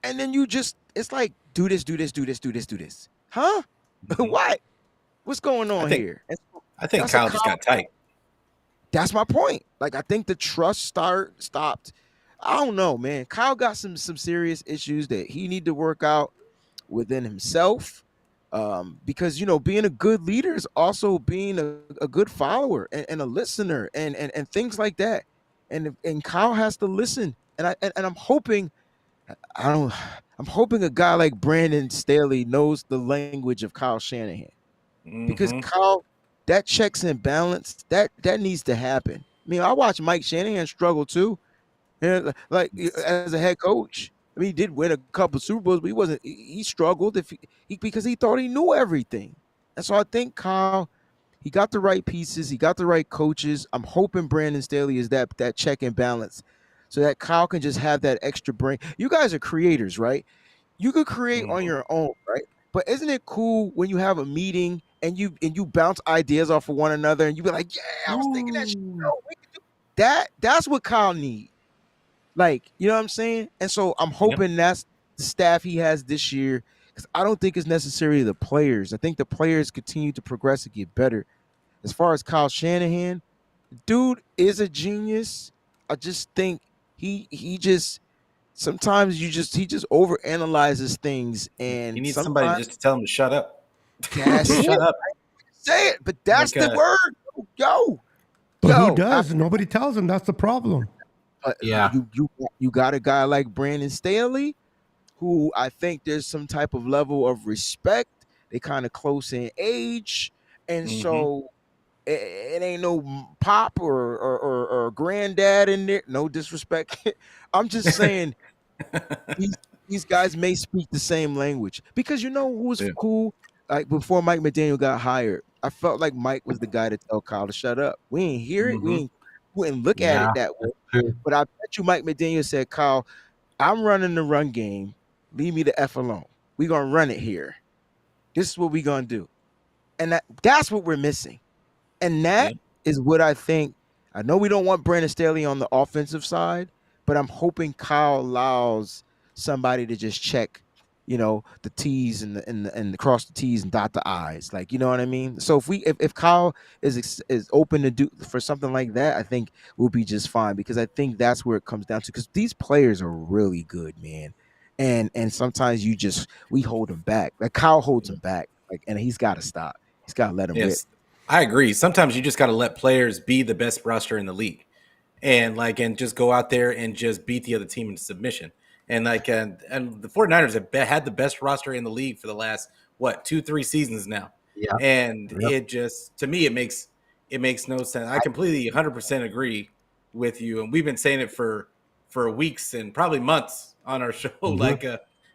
and then you just, it's like, do this. Huh? What? What's going on here? I think Kyle just got tight. That's my point. Like, I think the trust stopped. I don't know, man. Kyle got some serious issues that he need to work out within himself. Because being a good leader is also being a good follower and a listener and things like that. And Kyle has to listen. And I'm hoping I'm hoping a guy like Brandon Staley knows the language of Kyle Shanahan. Because Kyle, that checks and balance, that needs to happen. I mean, I watched Mike Shanahan struggle too. And like as a head coach. I mean, he did win a couple of Super Bowls, but he struggled because he thought he knew everything. And so I think Kyle, he got the right pieces, he got the right coaches. I'm hoping Brandon Staley is that check and balance so that Kyle can just have that extra brain. You guys are creators, right? You could create on your own, right? But isn't it cool when you have a meeting and you bounce ideas off of one another and you be like, yeah, I was thinking that shit. No, we can do that. That's what Kyle needs. Like, you know what I'm saying? And so I'm hoping that's the staff he has this year, because I don't think it's necessarily the players. I think the players continue to progress and get better. As far as Kyle Shanahan, dude is a genius. I just think he just sometimes he just overanalyzes things, and he needs somebody just to tell him to shut up. Shut up. Say it, but that's the word. But who does? Nobody tells him. That's the problem. You got a guy like Brandon Staley, who I think there's some type of level of respect. They kind of close in age, and so it ain't no pop or granddad in there. No disrespect. I'm just saying these guys may speak the same language, because who was cool. Like before Mike McDaniel got hired, I felt like Mike was the guy to tell Kyle to shut up. We ain't hear it. We ain't look at it that way. But I bet you Mike McDaniel said, Kyle, I'm running the run game. Leave me the F alone. We're going to run it here. This is what we're going to do. And that's what we're missing. And that is what I think. I know we don't want Brandon Staley on the offensive side, but I'm hoping Kyle allows somebody to just check, the T's and cross the T's and dot the I's. Like, you know what I mean? So if Kyle is open to do for something like that, I think we'll be just fine, because I think that's where it comes down to, because these players are really good, man. And sometimes we hold them back. Like Kyle holds them back. Like, and he's got to stop. He's got to let them rip. I agree. Sometimes you just got to let players be the best roster in the league, and just go out there and just beat the other team into submission. And and the 49ers have had the best roster in the league for the last 2-3 seasons now. Yeah. And it just, to me, it makes no sense. I completely 100% agree with you. And we've been saying it for weeks and probably months on our show,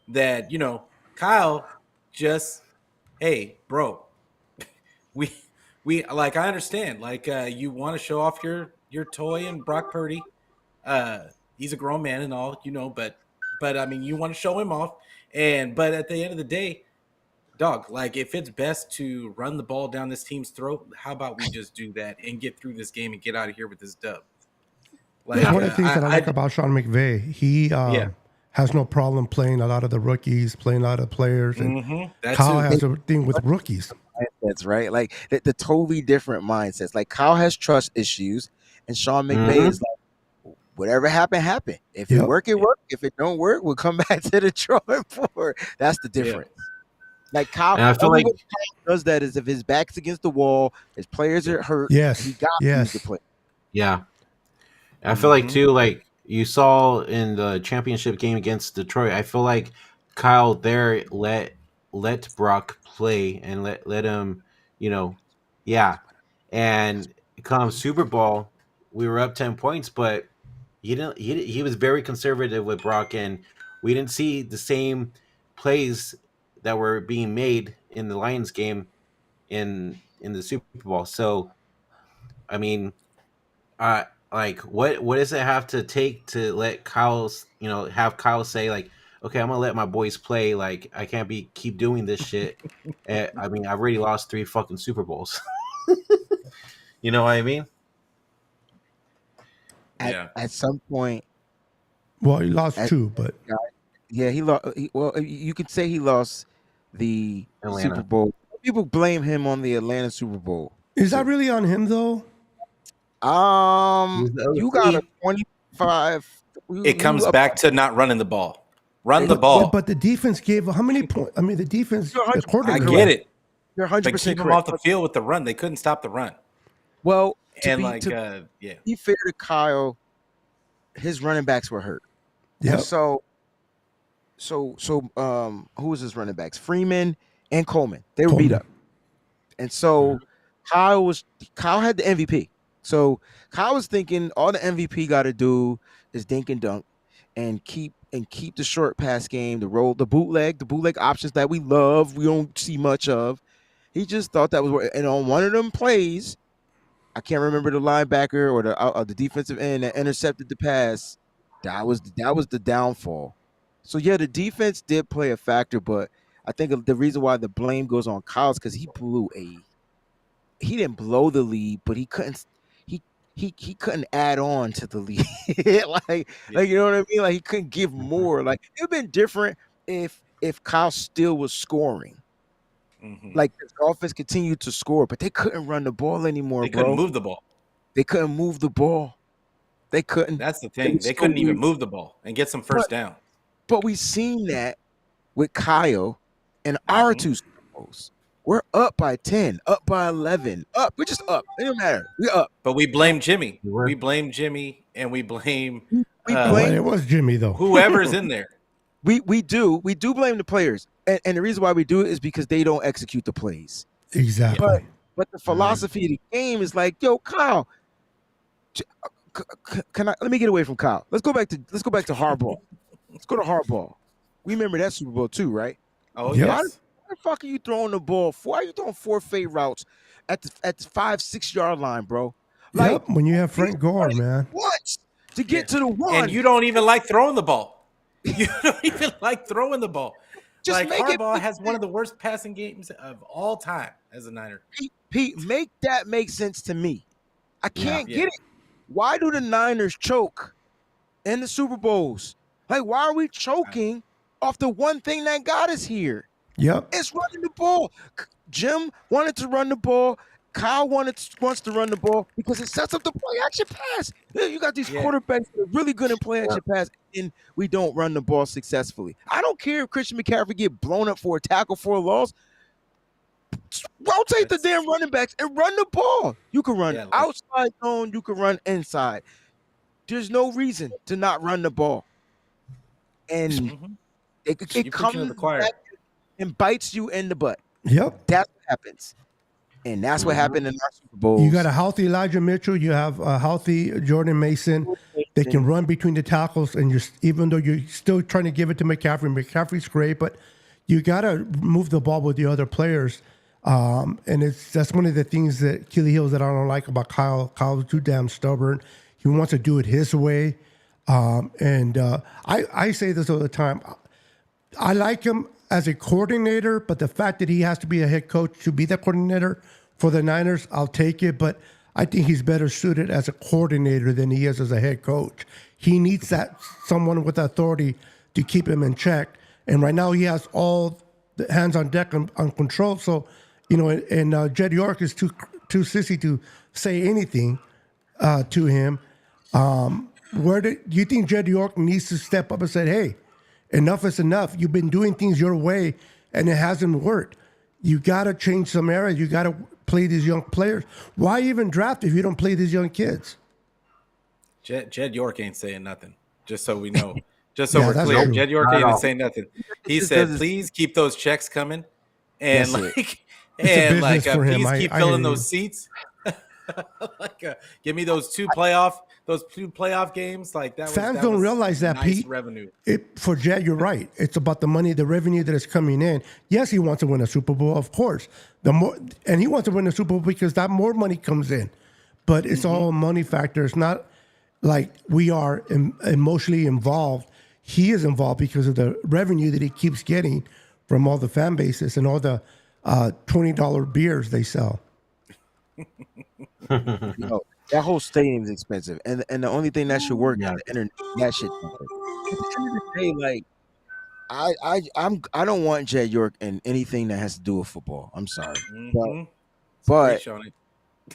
that, Kyle just, hey, bro, we I understand, you want to show off your toy and Brock Purdy. He's a grown man and all, but but I mean, you want to show him off. But at the end of the day, dog, like if it's best to run the ball down this team's throat, how about we just do that and get through this game and get out of here with this dub? Like One of the things that I like about Sean McVay, he has no problem playing a lot of the rookies, playing a lot of players, and Kyle has a thing with rookies. That's right. Like the totally different mindsets. Like Kyle has trust issues, and Sean McVay is like, whatever happened, happened. If it work, it work. If it don't work, we'll come back to the drawing board. That's the difference. Like Kyle, I feel like Kyle does that is if his back's against the wall, his players are hurt. He got to use the play. Yeah. I feel like too, like you saw in the championship game against Detroit, I feel like Kyle there let Brock play and let him, and come Super Bowl, we were up 10 points, but he was very conservative with Brock, and we didn't see the same plays that were being made in the Lions game in the Super Bowl. So, I mean, like what does it have to take to let have Kyle say like, okay, I'm gonna let my boys play. Like I can't keep doing this shit. I mean, I've already lost 3 fucking Super Bowls. You know what I mean? At some point. Well, he lost 2, but he lost. Well, you could say he lost the Atlanta Super Bowl. People blame him on the Atlanta Super Bowl. Is that really on him though? You got a 25. It comes back to not running the ball. Run the ball. But the defense gave how many points? I mean, the defense. I get it. You're 100% but keep them off the field with the run. They couldn't stop the run. Well, to be fair to Kyle, his running backs were hurt. Yeah. So who was his running backs? Freeman and Coleman. They were beat up, and so Kyle had the MVP. So Kyle was thinking all the MVP got to do is dink and dunk, and keep the short pass game, the bootleg options that we love. We don't see much of. He just thought that was, and on one of them plays, I can't remember the linebacker or the defensive end that intercepted the pass. That was the downfall. So yeah, the defense did play a factor, but I think the reason why the blame goes on Kyle is because he didn't blow the lead, but he couldn't. He couldn't add on to the lead. like you know what I mean? Like he couldn't give more. Like it would have been different if Kyle still was scoring. Like the offense continued to score, but they couldn't run the ball anymore. They couldn't move the ball. They couldn't move the ball. They couldn't. That's the thing. They couldn't even move the ball and get some first down. But we've seen that with Kyle and our 2 Super Bowls. We're up by 10, up by 11, up. We're just up. It don't matter. We're up. But we blame Jimmy. We blame Jimmy, and we blame. It was Jimmy though. Whoever's in there. We do blame the players, and the reason why we do it is because they don't execute the plays. Exactly. But the philosophy of the game is like, yo, Kyle. Let me get away from Kyle. Let's go back to Harbaugh. Let's go to Harbaugh. We remember that Super Bowl too, right? Oh yes. Why the fuck are you throwing the ball? Why are you throwing 4 fade routes at the 5-6 yard line, bro? Like when you have Frank Gore, man. What? To get to the 1. And you don't even like throwing the ball. You don't even like throwing the ball. Just like Harbaugh has one of the worst passing games of all time as a Niner. Pete, make that make sense to me. I can't get it. Why do the Niners choke in the Super Bowls? Like, why are we choking off the one thing that got us here? Yep. It's running the ball. Jim wanted to run the ball. Kyle wants to run the ball because it sets up the play action pass. You got these quarterbacks that are really good in play action pass, and we don't run the ball successfully. I don't care if Christian McCaffrey get blown up for a tackle for a loss. Rotate the damn running backs and run the ball. You can run outside zone. You can run inside. There's no reason to not run the ball. And it comes back and bites you in the butt. Yep. That's what happens. And that's what happened in our Super Bowl. You got a healthy Elijah Mitchell. You have a healthy Jordan Mason. They can run between the tackles, and even though you're still trying to give it to McCaffrey, McCaffrey's great, but you got to move the ball with the other players. And that's one of the things that Achilles heels that I don't like about Kyle. Kyle's too damn stubborn. He wants to do it his way. I say this all the time. I like him as a coordinator, but the fact that he has to be a head coach to be the coordinator for the Niners, I'll take it. But I think he's better suited as a coordinator than he is as a head coach. He needs that someone with authority to keep him in check. And right now he has all the hands on deck on control. So, and Jed York is too sissy to say anything to him. Do you think Jed York needs to step up and say, hey, enough is enough. You've been doing things your way and it hasn't worked. You got to change some areas. You got to play these young players. Why even draft if you don't play these young kids? Jed York ain't saying nothing, just so we know. Just so we're that's clear. true. Jed York ain't even saying nothing. He said, please keep those checks coming. And business for him. please keep I filling hear you. those seats. Give me those two playoff games. Like that. Fans don't realize that, nice Pete. Revenue. For Jed, you're right. It's about the money, the revenue that is coming in. Yes, he wants to win a Super Bowl, of course. And he wants to win a Super Bowl because that more money comes in. But it's all a money factor. It's not like we are emotionally involved. He is involved because of the revenue that he keeps getting from all the fan bases and all the $20 beers they sell. That whole stadium is expensive, and the only thing that should work is the internet. That shit. At the end of the day, like I don't want Jed York in anything that has to do with football. I'm sorry,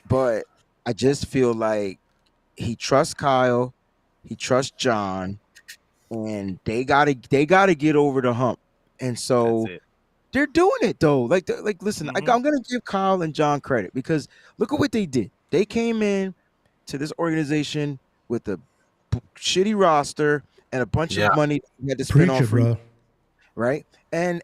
but I just feel like he trusts Kyle, he trusts John, and they gotta get over the hump, and so. They're doing it though. Listen, I'm gonna give Kyle and John credit because look at what they did. They came in to this organization with a shitty roster and a bunch of money they had to spend on free, right? And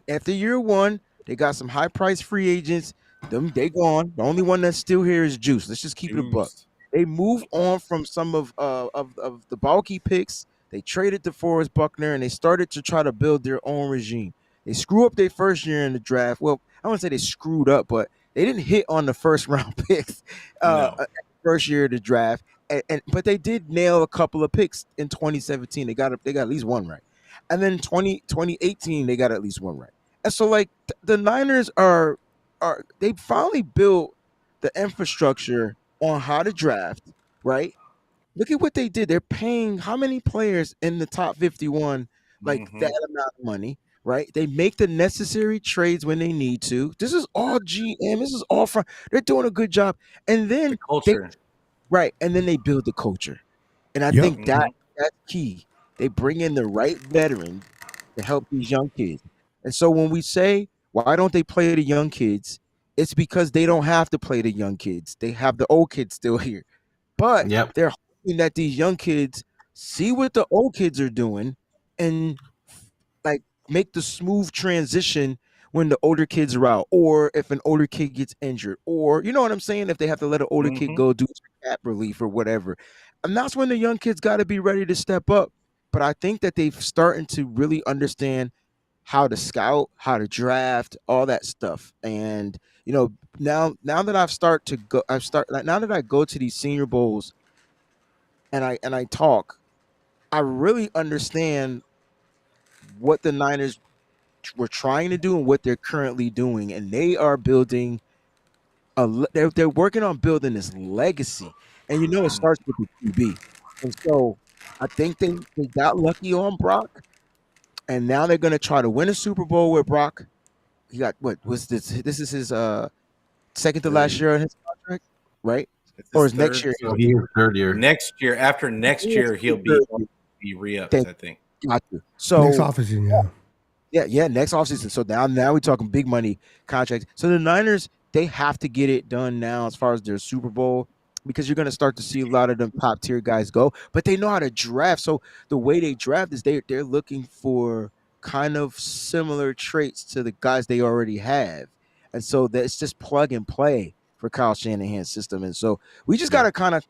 after year one, they got some high price free agents. They gone. The only one that's still here is Juice. Let's just keep it a buck. They move on from some of the bulky picks. They traded DeForest Buckner and they started to try to build their own regime. They screw up their first year in the draft. Well, I wouldn't say they screwed up, but they didn't hit on the first round picks first year of the draft. But they did nail a couple of picks in 2017. They got at least one right. And then 2018, they got at least one right. And so like the Niners are they finally built the infrastructure on how to draft, right? Look at what they did. They're paying how many players in the top 51 like that amount of money. Right, they make the necessary trades when they need to. This is all GM. This is all front. They're doing a good job, and then culture, and then they build the culture, and I think that's key. They bring in the right veterans to help these young kids, and so when we say why don't they play the young kids, it's because they don't have to play the young kids. They have the old kids still here, but they're hoping that these young kids see what the old kids are doing, and like. Make the smooth transition when the older kids are out, or if an older kid gets injured, or you know what I'm saying, if they have to let an older kid go do cap relief or whatever. And that's when the young kids got to be ready to step up. But I think that they've starting to really understand how to scout, how to draft, all that stuff. And now that now that I go to these Senior Bowls and I talk, I really understand what the Niners were trying to do and what they're currently doing, and they are building they're working on building this legacy, and it starts with the QB. And so I think they got lucky on Brock, and now they're going to try to win a Super Bowl with Brock. He got what was this is his second to last year on his contract, right? Or is next year? Third year. Next year, after next year, he'll be re-ups, I think. Got you. So next offseason, yeah, next offseason. So now we're talking big money contracts. So the Niners, they have to get it done now as far as their Super Bowl, because you're going to start to see a lot of them top tier guys go. But they know how to draft. So the way they draft is they're looking for kind of similar traits to the guys they already have, and so that's just plug and play for Kyle Shanahan's system. And so we just got to kind of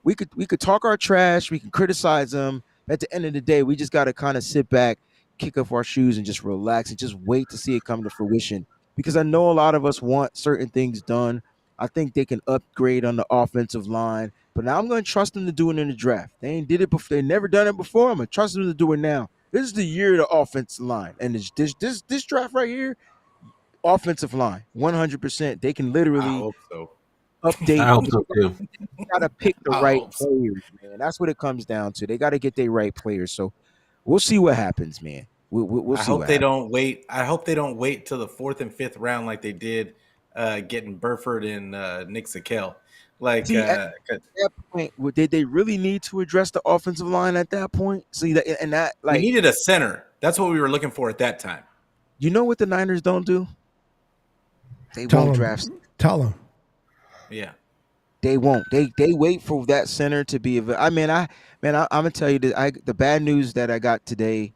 we could talk our trash, we can criticize them. At the end of the day, we just got to kind of sit back, kick off our shoes, and just relax and just wait to see it come to fruition. Because I know a lot of us want certain things done. I think they can upgrade on the offensive line. But now I'm going to trust them to do it in the draft. They ain't did it before. They never done it before. I'm going to trust them to do it now. This is the year of the offensive line, and this draft right here, offensive line, 100%. They can I literally hope so. I update. hope so too. They got to pick the I right hope so. players, man. That's what it comes down to. They got to get their right players. So we'll see what happens, man. We'll I see hope what they happens. don't wait. I hope they don't wait till the 4th and 5th round like they did getting Burford and Nick Sakel. Like See, at that point, did they really need to address the offensive line at that point? See that, and that, we like, needed a center. That's what we were looking for at that time. you know what the Niners don't do? They Tell won't him. draft. Tell him. Yeah. They won't. They wait for that center to be available. I'm gonna tell you that the bad news that I got today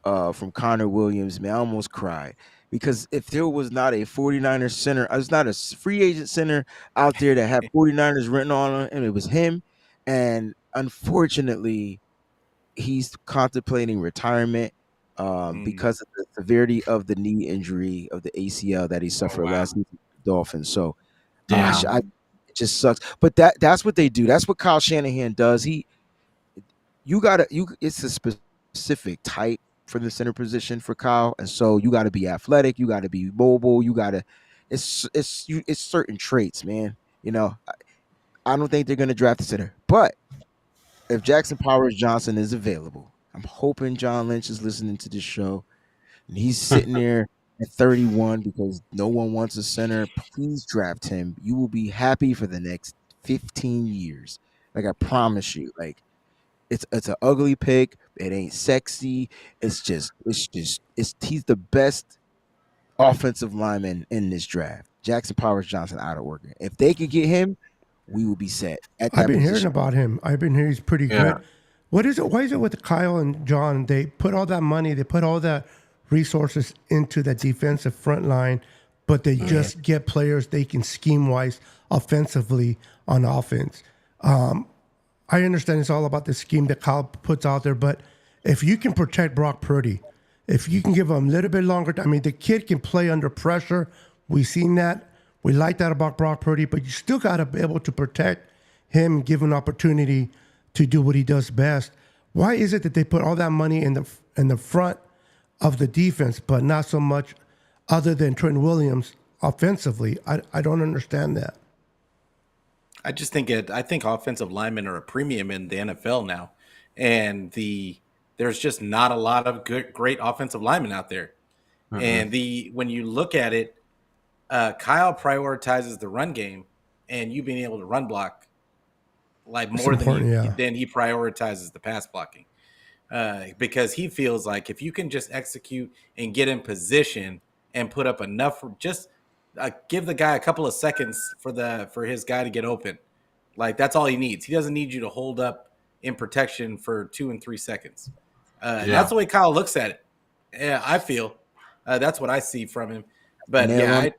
from Connor Williams, man, I almost cried because if there was not a 49ers center, there's not a free agent center out there that had 49ers written on him, and it was him. And unfortunately, he's contemplating retirement because of the severity of the knee injury of the ACL that he suffered wow. last season with the Dolphins. So Damn. it just sucks. But that's what they do. That's what Kyle Shanahan does. It's a specific type for the center position for Kyle, and so you got to be athletic, you got to be mobile, it's certain traits, man. You know, I don't think they're gonna draft a center, but if Jackson Powers Johnson is available, I'm hoping John Lynch is listening to this show and he's sitting there at 31 because no one wants a center. Please draft him. You will be happy for the next 15 years. Like, I promise you. Like, it's an ugly pick. It ain't sexy. He's the best offensive lineman in this draft. Jackson Powers Johnson out of Oregon. If they could get him, we will be set at that I've been hearing position. about him. I've been hearing he's pretty Yeah. good. What is it? Why is it with Kyle and John? They put all that money, they put all that resources into the defensive front line, but they just get players they can scheme wise offensively on offense. I understand it's all about the scheme that Kyle puts out there, but if you can protect Brock Purdy, if you can give him a little bit longer, I mean, the kid can play under pressure. We've seen that. We like that about Brock Purdy, but you still got to be able to protect him, give him an opportunity to do what he does best. Why is it that they put all that money in the front of the defense, but not so much other than Trent Williams offensively? I don't understand that. I think offensive linemen are a premium in the NFL now, and there's just not a lot of great offensive linemen out there. And when you look at it, Kyle prioritizes the run game and you being able to run block like more than he prioritizes the pass blocking. Because he feels like if you can just execute and get in position and put up enough, just give the guy a couple of seconds for his guy to get open. Like, that's all he needs. He doesn't need you to hold up in protection for 2 and 3 seconds. That's the way Kyle looks at it. Yeah, I feel that's what I see from him. But I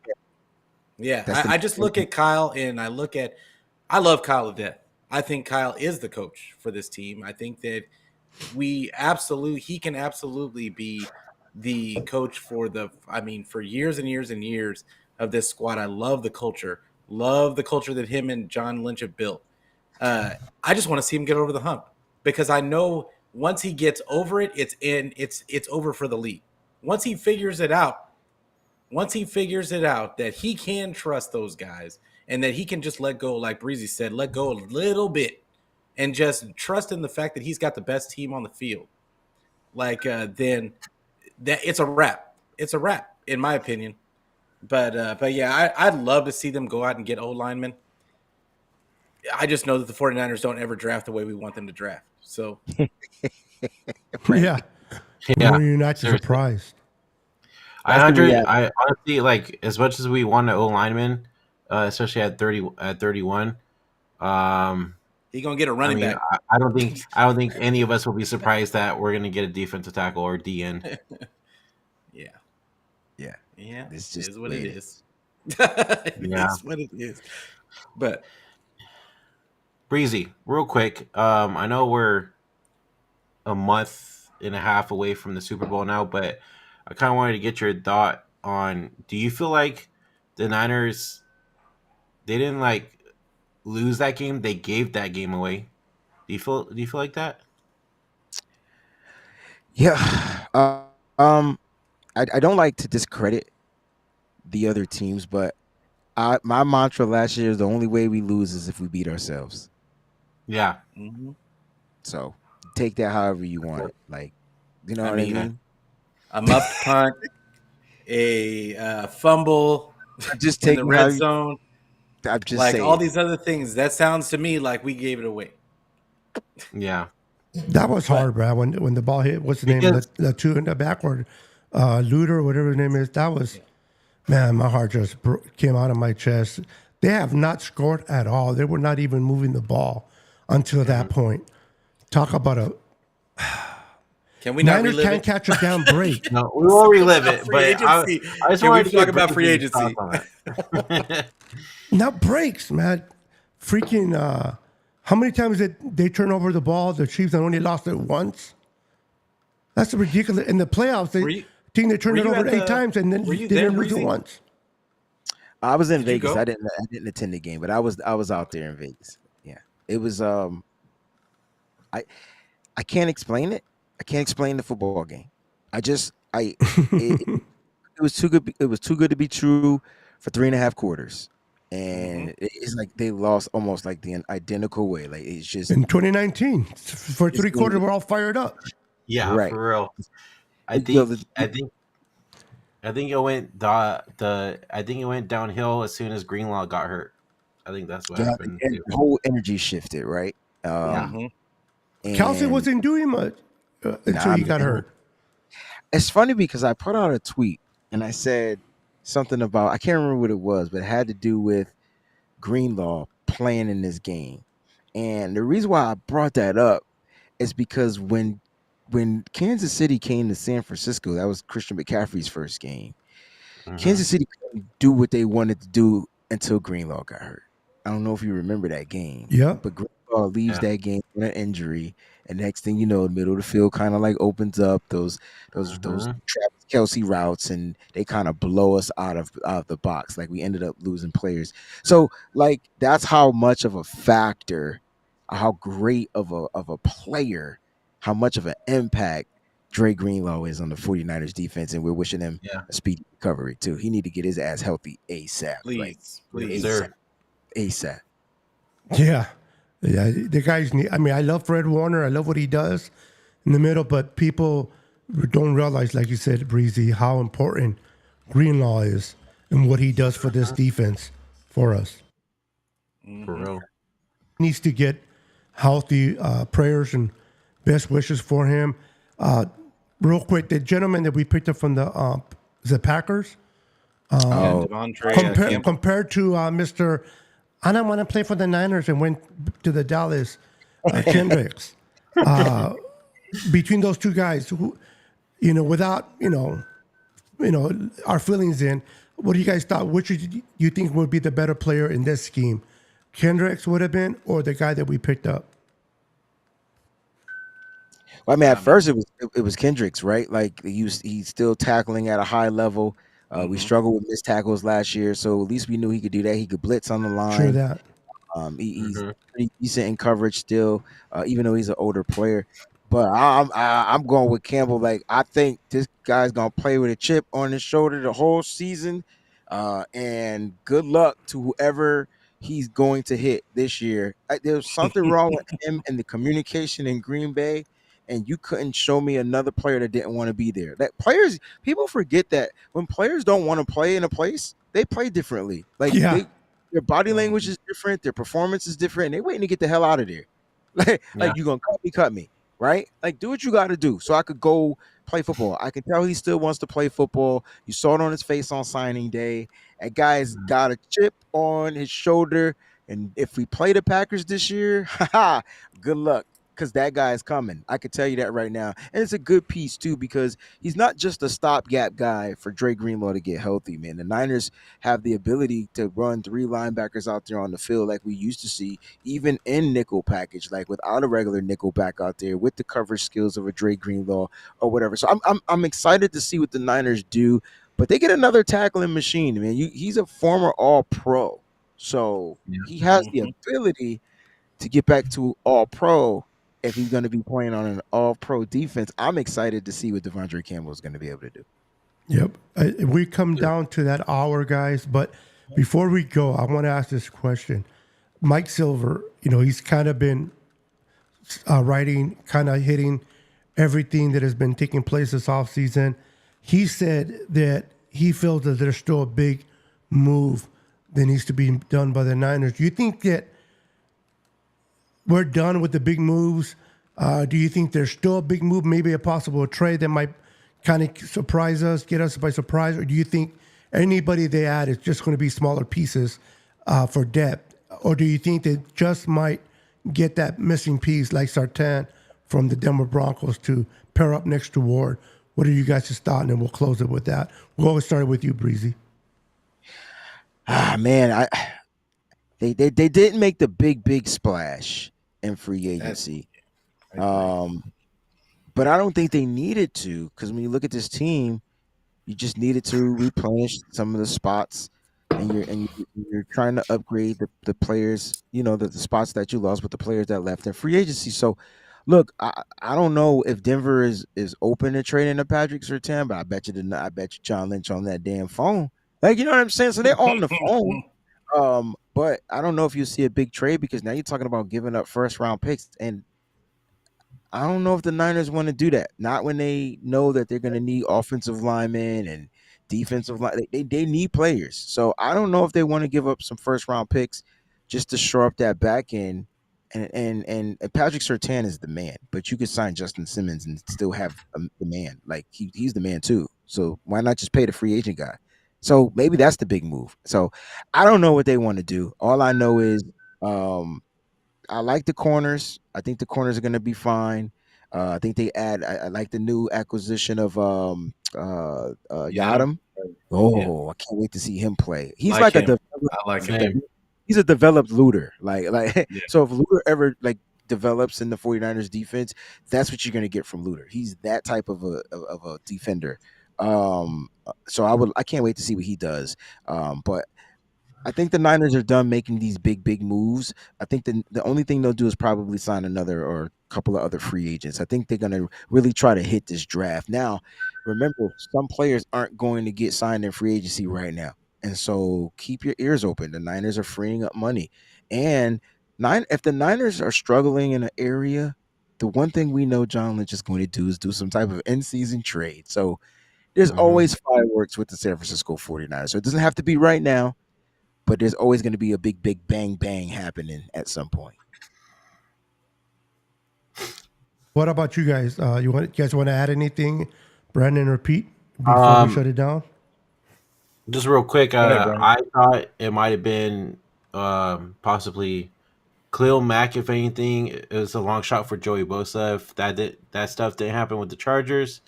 just look at Kyle and I love Kyle to death. I think Kyle is the coach for this team. I think that he can absolutely be the coach for years and years and years of this squad. I love the culture that him and John Lynch have built. I just want to see him get over the hump because I know once he gets over it, it's over for the league. Once he figures it out that he can trust those guys and that he can just let go, like Breezie said, let go a little bit and just trust in the fact that he's got the best team on the field. Then that it's a wrap. It's a wrap, in my opinion. But yeah, I'd love to see them go out and get O-linemen. I just know that the 49ers don't ever draft the way we want them to draft. So Yeah. Were you not surprised? I honestly, like, as much as we want an O lineman, especially at 31. He's gonna get a running back. I don't think any of us will be surprised that we're gonna get a defensive tackle or DN. Yeah. This is what it is. It's what it is. But Breezy, real quick, I know we're a month and a half away from the Super Bowl now, but I kind of wanted to get your thought on, do you feel like the Niners, they didn't lose that game, they gave that game away. Do you feel like that? Yeah. I don't like to discredit the other teams, but my mantra last year is the only way we lose is if we beat ourselves. Yeah. Mm-hmm. So take that however you want it. Like, you know I what I mean, mean? a muffed punt, a fumble Just in the taking how red you, zone, I'm just like all saying. these other things. That sounds to me like we gave it away. Yeah. That was But hard, Brad. When the ball hit, what's the name? Because The two in the backward, Luter, whatever his name is. That was, man, my heart just came out of my chest. They have not scored at all. They were not even moving the ball until that point. Talk about a can we not Niners relive can't it? catch a damn break. no, we won't relive About it, free but agency. I just Can we wanted to talk get about free Breeze's agency? thoughts on that. Not breaks, man. Freaking, how many times did they turn over the ball? The Chiefs only lost it once. That's ridiculous. In the playoffs, Were you- they turned were it you over at 8 times and then were they you there, didn't lose it Breezy? once. I was in Did you Vegas. go? I didn't attend the game, but I was out there in Vegas. Yeah. It was I I can't explain it. I can't explain the football game. I just I it was too good. It was too good to be true for 3.5 quarters, Mm-hmm. and it's like they lost almost like the identical way. Like it's just In 2019, for it's 3 quarters, we're all fired up. Yeah, right. for real. I Yo, think I think I think it went the I think it went downhill as soon as Greenlaw got hurt. I think that's what yeah, happened too. the whole energy shifted, right? Yeah. Um, Mm-hmm. Kelsey and wasn't doing much until nah, he got man, hurt. it's funny because I put out a tweet and I said something about I can't remember what it was, but it had to do with Greenlaw playing in this game. And the reason why I brought that up is because when Kansas City came to San Francisco, that was Christian McCaffrey's first game. Hmm. Kansas City couldn't do what they wanted to do until Greenlaw got hurt. I don't know if you remember that game, Yep. but Greenlaw leaves Yeah. that game with an injury, and next thing you know, the middle of the field kind of like opens up those Hmm. Travis Kelsey routes, and they kind of blow us out of the box. Like we ended up losing players. So like that's how much of a factor, how great of a player, how much of an impact Dre Greenlaw is on the 49ers defense, and we're wishing him Yeah. a speedy recovery too. He need to get his ass healthy ASAP. Like Please, Yes, please. sir. ASAP. Yeah. Yeah. The guys need, I mean, I love Fred Warner. I love what he does in the middle, but people don't realize, like you said, Breezy, how important Greenlaw is and what he does for this defense for us. For real. Needs to get healthy, prayers and best wishes for him. Real quick, the gentleman that we picked up from the Packers, Oh, Devontae Campbell. compared to Mr. I don't want to play for the Niners and went to the Dallas Kendricks. Between those two guys, who, without our feelings in, what do you guys thought? Which do you think would be the better player in this scheme? Kendricks would have been, or the guy that we picked up? well, I mean, at first it was Kendricks, right? Like he's still tackling at a high level. We Mm-hmm. struggled with missed tackles last year, so at least we knew he could do that. He could blitz on the Sure line. that. He's Hmm. pretty decent in coverage still, even though he's an older player. But I'm going with Campbell. Like I think this guy's gonna play with a chip on his shoulder the whole season. And good luck to whoever he's going to hit this year. There's something wrong with him and the communication in Green Bay. And you couldn't show me another player that didn't want to be there. That people forget that when players don't want to play in a place, they play differently. Like Yeah. their body language is different, their performance is different, and they waiting to get the hell out of there. Like, Yeah. you gonna cut me, right? Like, do what you got to do so I could go play football. I can tell he still wants to play football. You saw it on his face on signing day. That guy's got a chip on his shoulder, and if we play the Packers this year, good luck. Because that guy is coming. I could tell you that right now. And it's a good piece, too, because he's not just a stopgap guy for Dre Greenlaw to get healthy, man. The Niners have the ability to run three linebackers out there on the field like we used to see, even in nickel package, like without a regular nickel back out there with the coverage skills of a Dre Greenlaw or whatever. So I'm excited to see what the Niners do, but they get another tackling machine, man. He's a former All-Pro. So Yeah. he has the Mhm. ability to get back to all pro if he's going to be playing on an all pro defense. I'm excited to see what Devondre Campbell is going to be able to do. Yep. We come down to that hour, guys. But before we go, I want to ask this question. Mike Silver, he's kind of been writing, kind of hitting everything that has been taking place this offseason. He said that he feels that there's still a big move that needs to be done by the Niners. Do you think that we're done with the big moves? Do you think there's still a big move, maybe a possible trade that might kind of surprise us, get us by surprise? Or do you think anybody they add is just going to be smaller pieces for depth? Or do you think they just might get that missing piece like Sartan from the Denver Broncos to pair up next to Ward? What are you guys' thought? And then we'll close it with that. We'll always start with you, Breezy. Man, they didn't make the big splash in free agency. But I don't think they needed to, because when you look at this team, you just needed to replenish some of the spots, and you're trying to upgrade the players, the spots that you lost with the players that left in free agency. So, look, I don't know if Denver is open to trading to Patrick Surtain, but I bet you John Lynch on that damn phone. Like, you know what I'm saying? So they're on the phone. But I don't know if you see a big trade, because now you're talking about giving up first round picks, and I don't know if the Niners want to do that. Not when they know that they're going to need offensive linemen and defensive line. They need players. So I don't know if they want to give up some first round picks just to shore up that back end. And Patrick Surtain is the man, but you could sign Justin Simmons and still have the man. Like he's the man too. So why not just pay the free agent guy? So maybe that's the big move. So I don't know what they want to do. All I know is I like the corners. I think the corners are going to be fine. I think they add. I like the new acquisition of Yadam. Oh, I can't wait to see him play. He's like him. a I like him. he's a developed looter. Like Yeah. So if Luter ever develops in the 49ers defense, that's what you're going to get from Luter. He's that type of a defender. So I can't wait to see what he does. But I think the Niners are done making these big moves. I think the only thing they'll do is probably sign another or a couple of other free agents. I think they're going to really try to hit this draft. Now, remember, some players aren't going to get signed in free agency right now. And so keep your ears open. The Niners are freeing up money. And if the Niners are struggling in an area, the one thing we know John Lynch is going to do is do some type of in-season trade. So there's always fireworks with the San Francisco 49ers. So it doesn't have to be right now, but there's always going to be a big bang happening at some point. What about you guys? You guys want to add anything, Brandon or Pete, before we shut it down? Just real quick, ahead, Brian. I thought it might have been possibly Khalil Mack. If anything, it was a long shot for Joey Bosa. If that stuff didn't happen with the Chargers,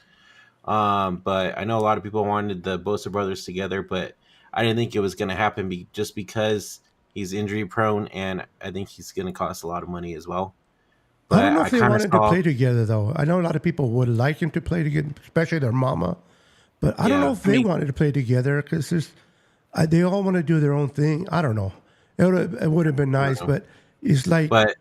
but I know a lot of people wanted the Bosa brothers together, but I didn't think it was going to happen just because he's injury prone, and I think he's going to cost a lot of money as well. But I don't know if they wanted to play together, though. I know a lot of people would like him to play together, especially their mama. But I don't know if they wanted to play together, because they all want to do their own thing. I don't know. It would have been nice, but it's like. But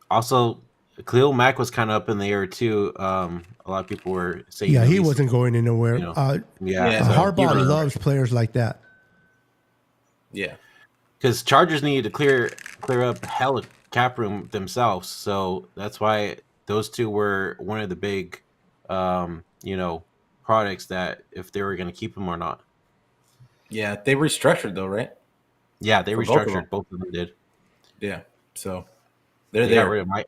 also, Khalil Mack was kind of up in the air too. A lot of people were saying, he wasn't going anywhere. Harbaugh loves players like that. Yeah, because Chargers needed to clear up hell cap room themselves, so that's why those two were one of the big, products that if they were going to keep him or not. Yeah, they restructured though, right? Yeah, they restructured. Both of them did. Yeah, so they got rid of Mike.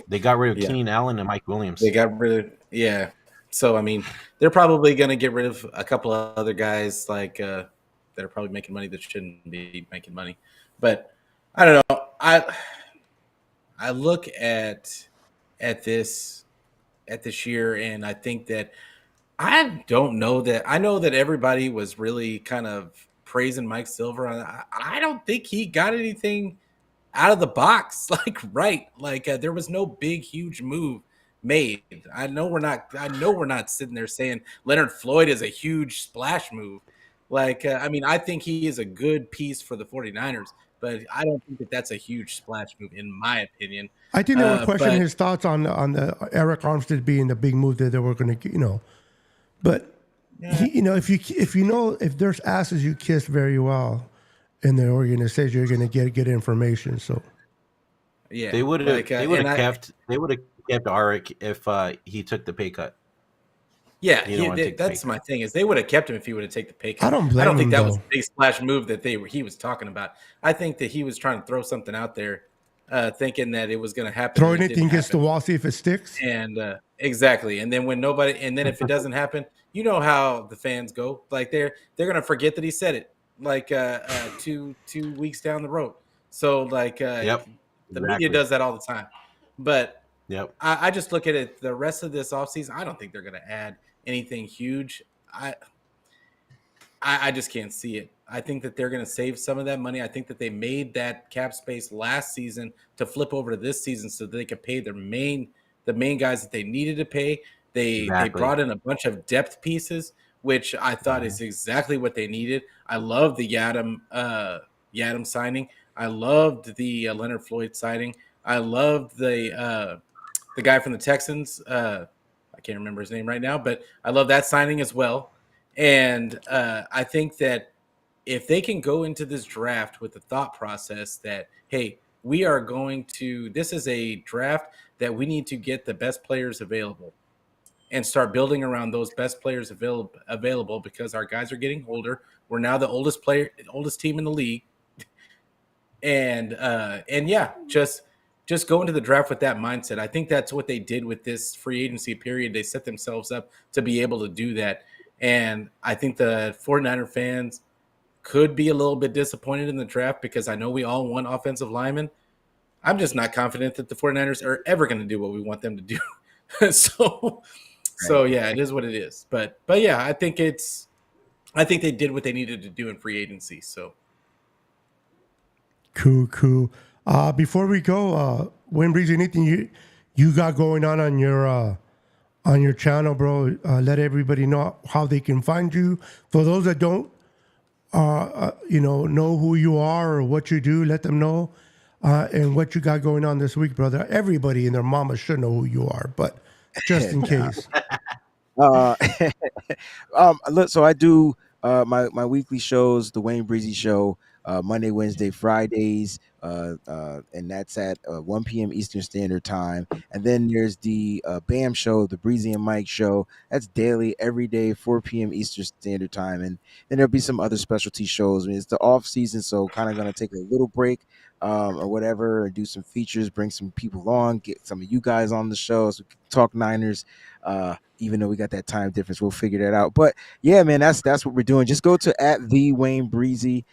They got rid of Keenan Allen and Mike Williams. They got rid of So I mean, they're probably going to get rid of a couple of other guys that are probably making money that shouldn't be making money. But I don't know. I look at this year, and I think that I don't know that. I know that everybody was really kind of praising Mike Silver. I don't think he got anything out of the box. There was no big, huge move made. I know we're not sitting there saying Leonard Floyd is a huge splash move. I think he is a good piece for the 49ers, but I don't think that that's a huge splash move, in my opinion. I think they were questioning But his thoughts on the Eric Armstead being the big move that they were going to, But if there's asses you kiss very well in the organization, you're going to get information. So yeah, They would have kept Arik if he took the pay cut. Yeah, He didn't want to take the that's pay my cut. thing is they would have kept him if he would have taken the pay cut. I don't blame think him, that was though. a big splash move that he was talking about. I think that he was trying to throw something out there, thinking that it was going to happen. Throw and it anything didn't against the happen. wall, see if it sticks. And exactly. And then if it doesn't happen, you know how the fans go. Like they're gonna forget that he said it. Like 2 weeks down the road. So Yep, the media does that all the time. But Yep. I just look at it. The rest of this offseason, I don't think they're gonna add anything huge. I just can't see it. I think that they're going to save some of that money. I think that they made that cap space last season to flip over to this season so that they could pay the main guys that they needed to pay. They brought in a bunch of depth pieces, which I thought is exactly what they needed. I love the Yadam signing. I loved the Leonard Floyd signing. I loved the guy from the Texans. I can't remember his name right now, but I love that signing as well. And I think that if they can go into this draft with the thought process that, hey, this is a draft that we need to get the best players available and start building around those best players available because our guys are getting older. We're now the oldest team in the league. And yeah, just go into the draft with that mindset. I think that's what they did with this free agency period. They set themselves up to be able to do that. And I think the 49er fans could be a little bit disappointed in the draft because I know we all want offensive linemen. I'm just not confident that the 49ers are ever going to do what we want them to do. So yeah, it is what it is. But yeah, I think they did what they needed to do in free agency. So Cool. Before we go, Wayne Breezy, anything you got going on your channel, bro? Let everybody know how they can find you. For those that don't, know who you are or what you do, let them know, and what you got going on this week, brother. Everybody and their mama should know who you are, but just in case. Look, so I do my weekly shows, the Wayne Breezy Show, Monday, Wednesday, Fridays, and that's at 1 p.m. Eastern Standard Time. And then there's the BAM Show, the Breezy and Mike Show. That's daily, every day, 4 p.m. Eastern Standard Time. And then there'll be some other specialty shows. I mean, it's the off season, so kind of going to take a little break or whatever, and do some features, bring some people on, get some of you guys on the show so we can talk Niners. Even though we got that time difference, we'll figure that out. But yeah, man, that's what we're doing. Just go to @TheWayneBreezy,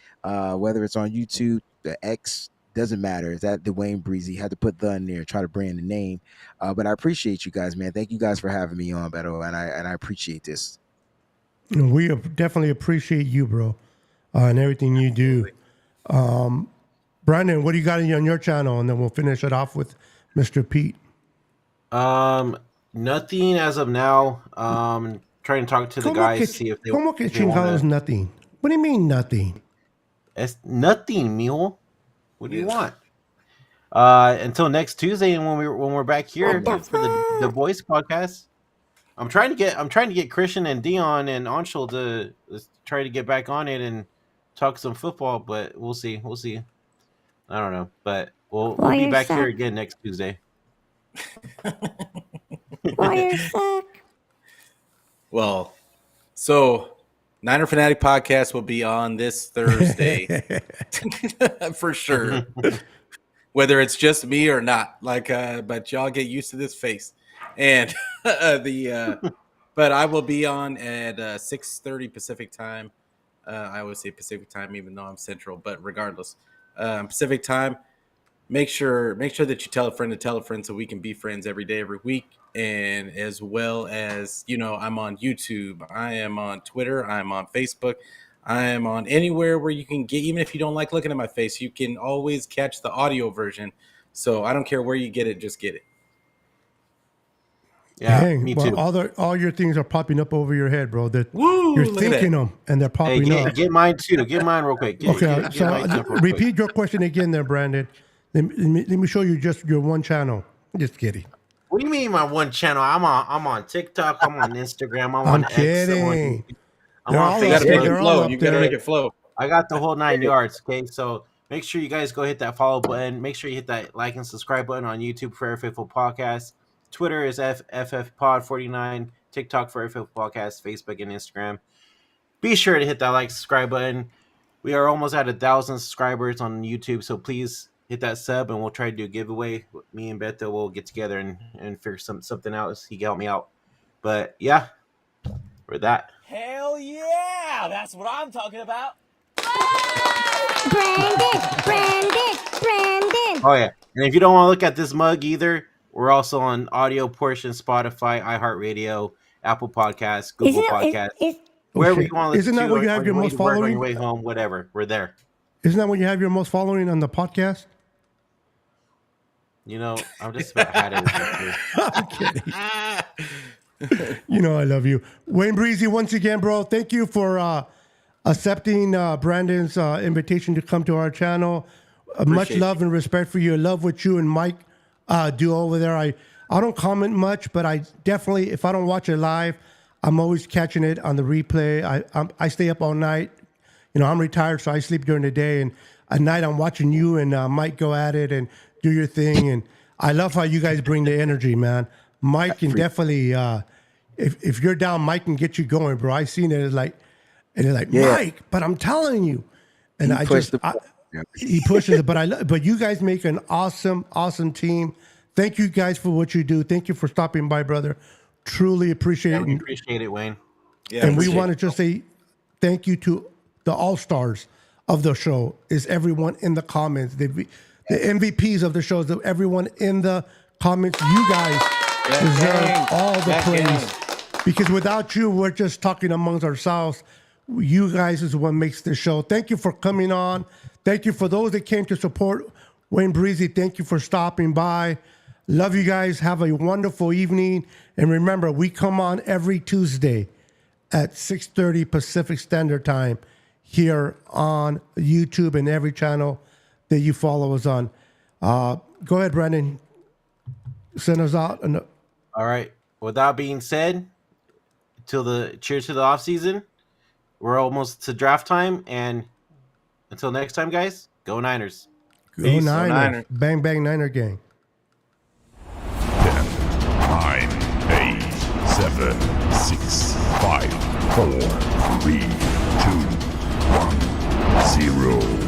whether it's on YouTube, the X, doesn't matter. It's @TheWayneBreezy. Had to put the in there, try to brand the name. But I appreciate you guys, man. Thank you guys for having me on, Beto, and I appreciate this. We definitely appreciate you, bro, and everything you do. Brandon, what do you got on your channel? And then we'll finish it off with Mr. Pete. Nothing as of now. Trying to talk to the guys, see if they ¿Cómo que if they wanna- chingados nothing? What do you mean nothing? It's nothing, mijo. What do you want? Until next Tuesday, and when we're back here for the Boyz podcast, I'm trying to get Christian and Dion and Anshul to try to get back on it and talk some football, but we'll see. I don't know, but we'll be back here again next Tuesday. well, so Niner Fanatic podcast will be on this Thursday for sure. Whether it's just me or not, but y'all get used to this face. And but I will be on at 6:30 Pacific time. I always say Pacific time, even though I'm Central, but regardless, Pacific time. Make sure that you tell a friend so we can be friends every day, every week. And as well as, I'm on YouTube, I am on Twitter, I'm on Facebook, I am on anywhere where you can get, even if you don't like looking at my face, you can always catch the audio version. So I don't care where you get it, just get it. Yeah, Dang, me well, too. all your things are popping up over your head, bro. That Woo, you're look at thinking that. them and they're Hey, popping up. get mine too. Get mine real quick. Okay, Get so mine too real quick. repeat your question again, there, Brandon. Let me show you just your one channel. Just kidding. What do you mean my one channel? I'm on TikTok. I'm on Instagram. I'm I'm on X. kidding. I'm They're on all You up gotta there. make Facebook. it They're all flow. up You gotta there. make it flow. I got the whole 9 yards. Okay, so make sure you guys go hit that follow button. Make sure you hit that like and subscribe button on YouTube for Favorite Faithful Podcast. Twitter is FFPod49. TikTok for Faithful Podcast. Facebook and Instagram. Be sure to hit that like, subscribe button. We are almost at 1,000 subscribers on YouTube, so please hit that sub, and we'll try to do a giveaway. Me and Beto will get together and figure something out. He can help me out. But yeah, for that. Hell yeah! That's what I'm talking about. Brandon. Oh yeah, and if you don't want to look at this mug either, we're also on audio portion, Spotify, iHeartRadio, Apple Podcasts, Google Podcasts, wherever you want to listen Isn't to. that where you have on your way most to work, on following? your way home, whatever. We're there. Isn't that when you have your most following on the podcast? You know, I'm just about had it. You know I love you. Wayne Breezie, once again, bro, thank you for accepting Brandon's invitation to come to our channel. Much love and respect for you. I love what you and Mike do over there. I don't comment much, but I definitely, if I don't watch it live, I'm always catching it on the replay. I stay up all night. You know, I'm retired, so I sleep during the day, and at night I'm watching you and Mike go at it and do your thing. And I love how you guys bring the energy, man. Mike can definitely, if you're down, Mike can get you going, bro. I seen it as like, and it's like, Yeah. Mike, but I'm telling you, and He pushed he pushes it. But you guys make an awesome team. Thank you guys for what you do. Thank you for stopping by, brother. Truly appreciate Yeah, it. we appreciate it, Wayne. Yeah, And we appreciate want to just say thank you to the all-stars of the show, is everyone in the comments. The MVPs of the show is everyone in the comments. You guys deserve all the praise. Because without you, we're just talking amongst ourselves. You guys is what makes the show. Thank you for coming on. Thank you for those that came to support Wayne Breezie. Thank you for stopping by. Love you guys. Have a wonderful evening. And remember, we come on every Tuesday at 6:30 Pacific Standard Time here on YouTube and every channel that you follow us on. Go ahead, Brandon. Send us out. All right. With that being said, cheers to the off season. We're almost to draft time, and until next time, guys, go Niners. Go Peace. Niners. Niner. Bang, bang, Niner gang. 10, 9, 8, 7, 6, 5, 4, 3, 2, 1, 0.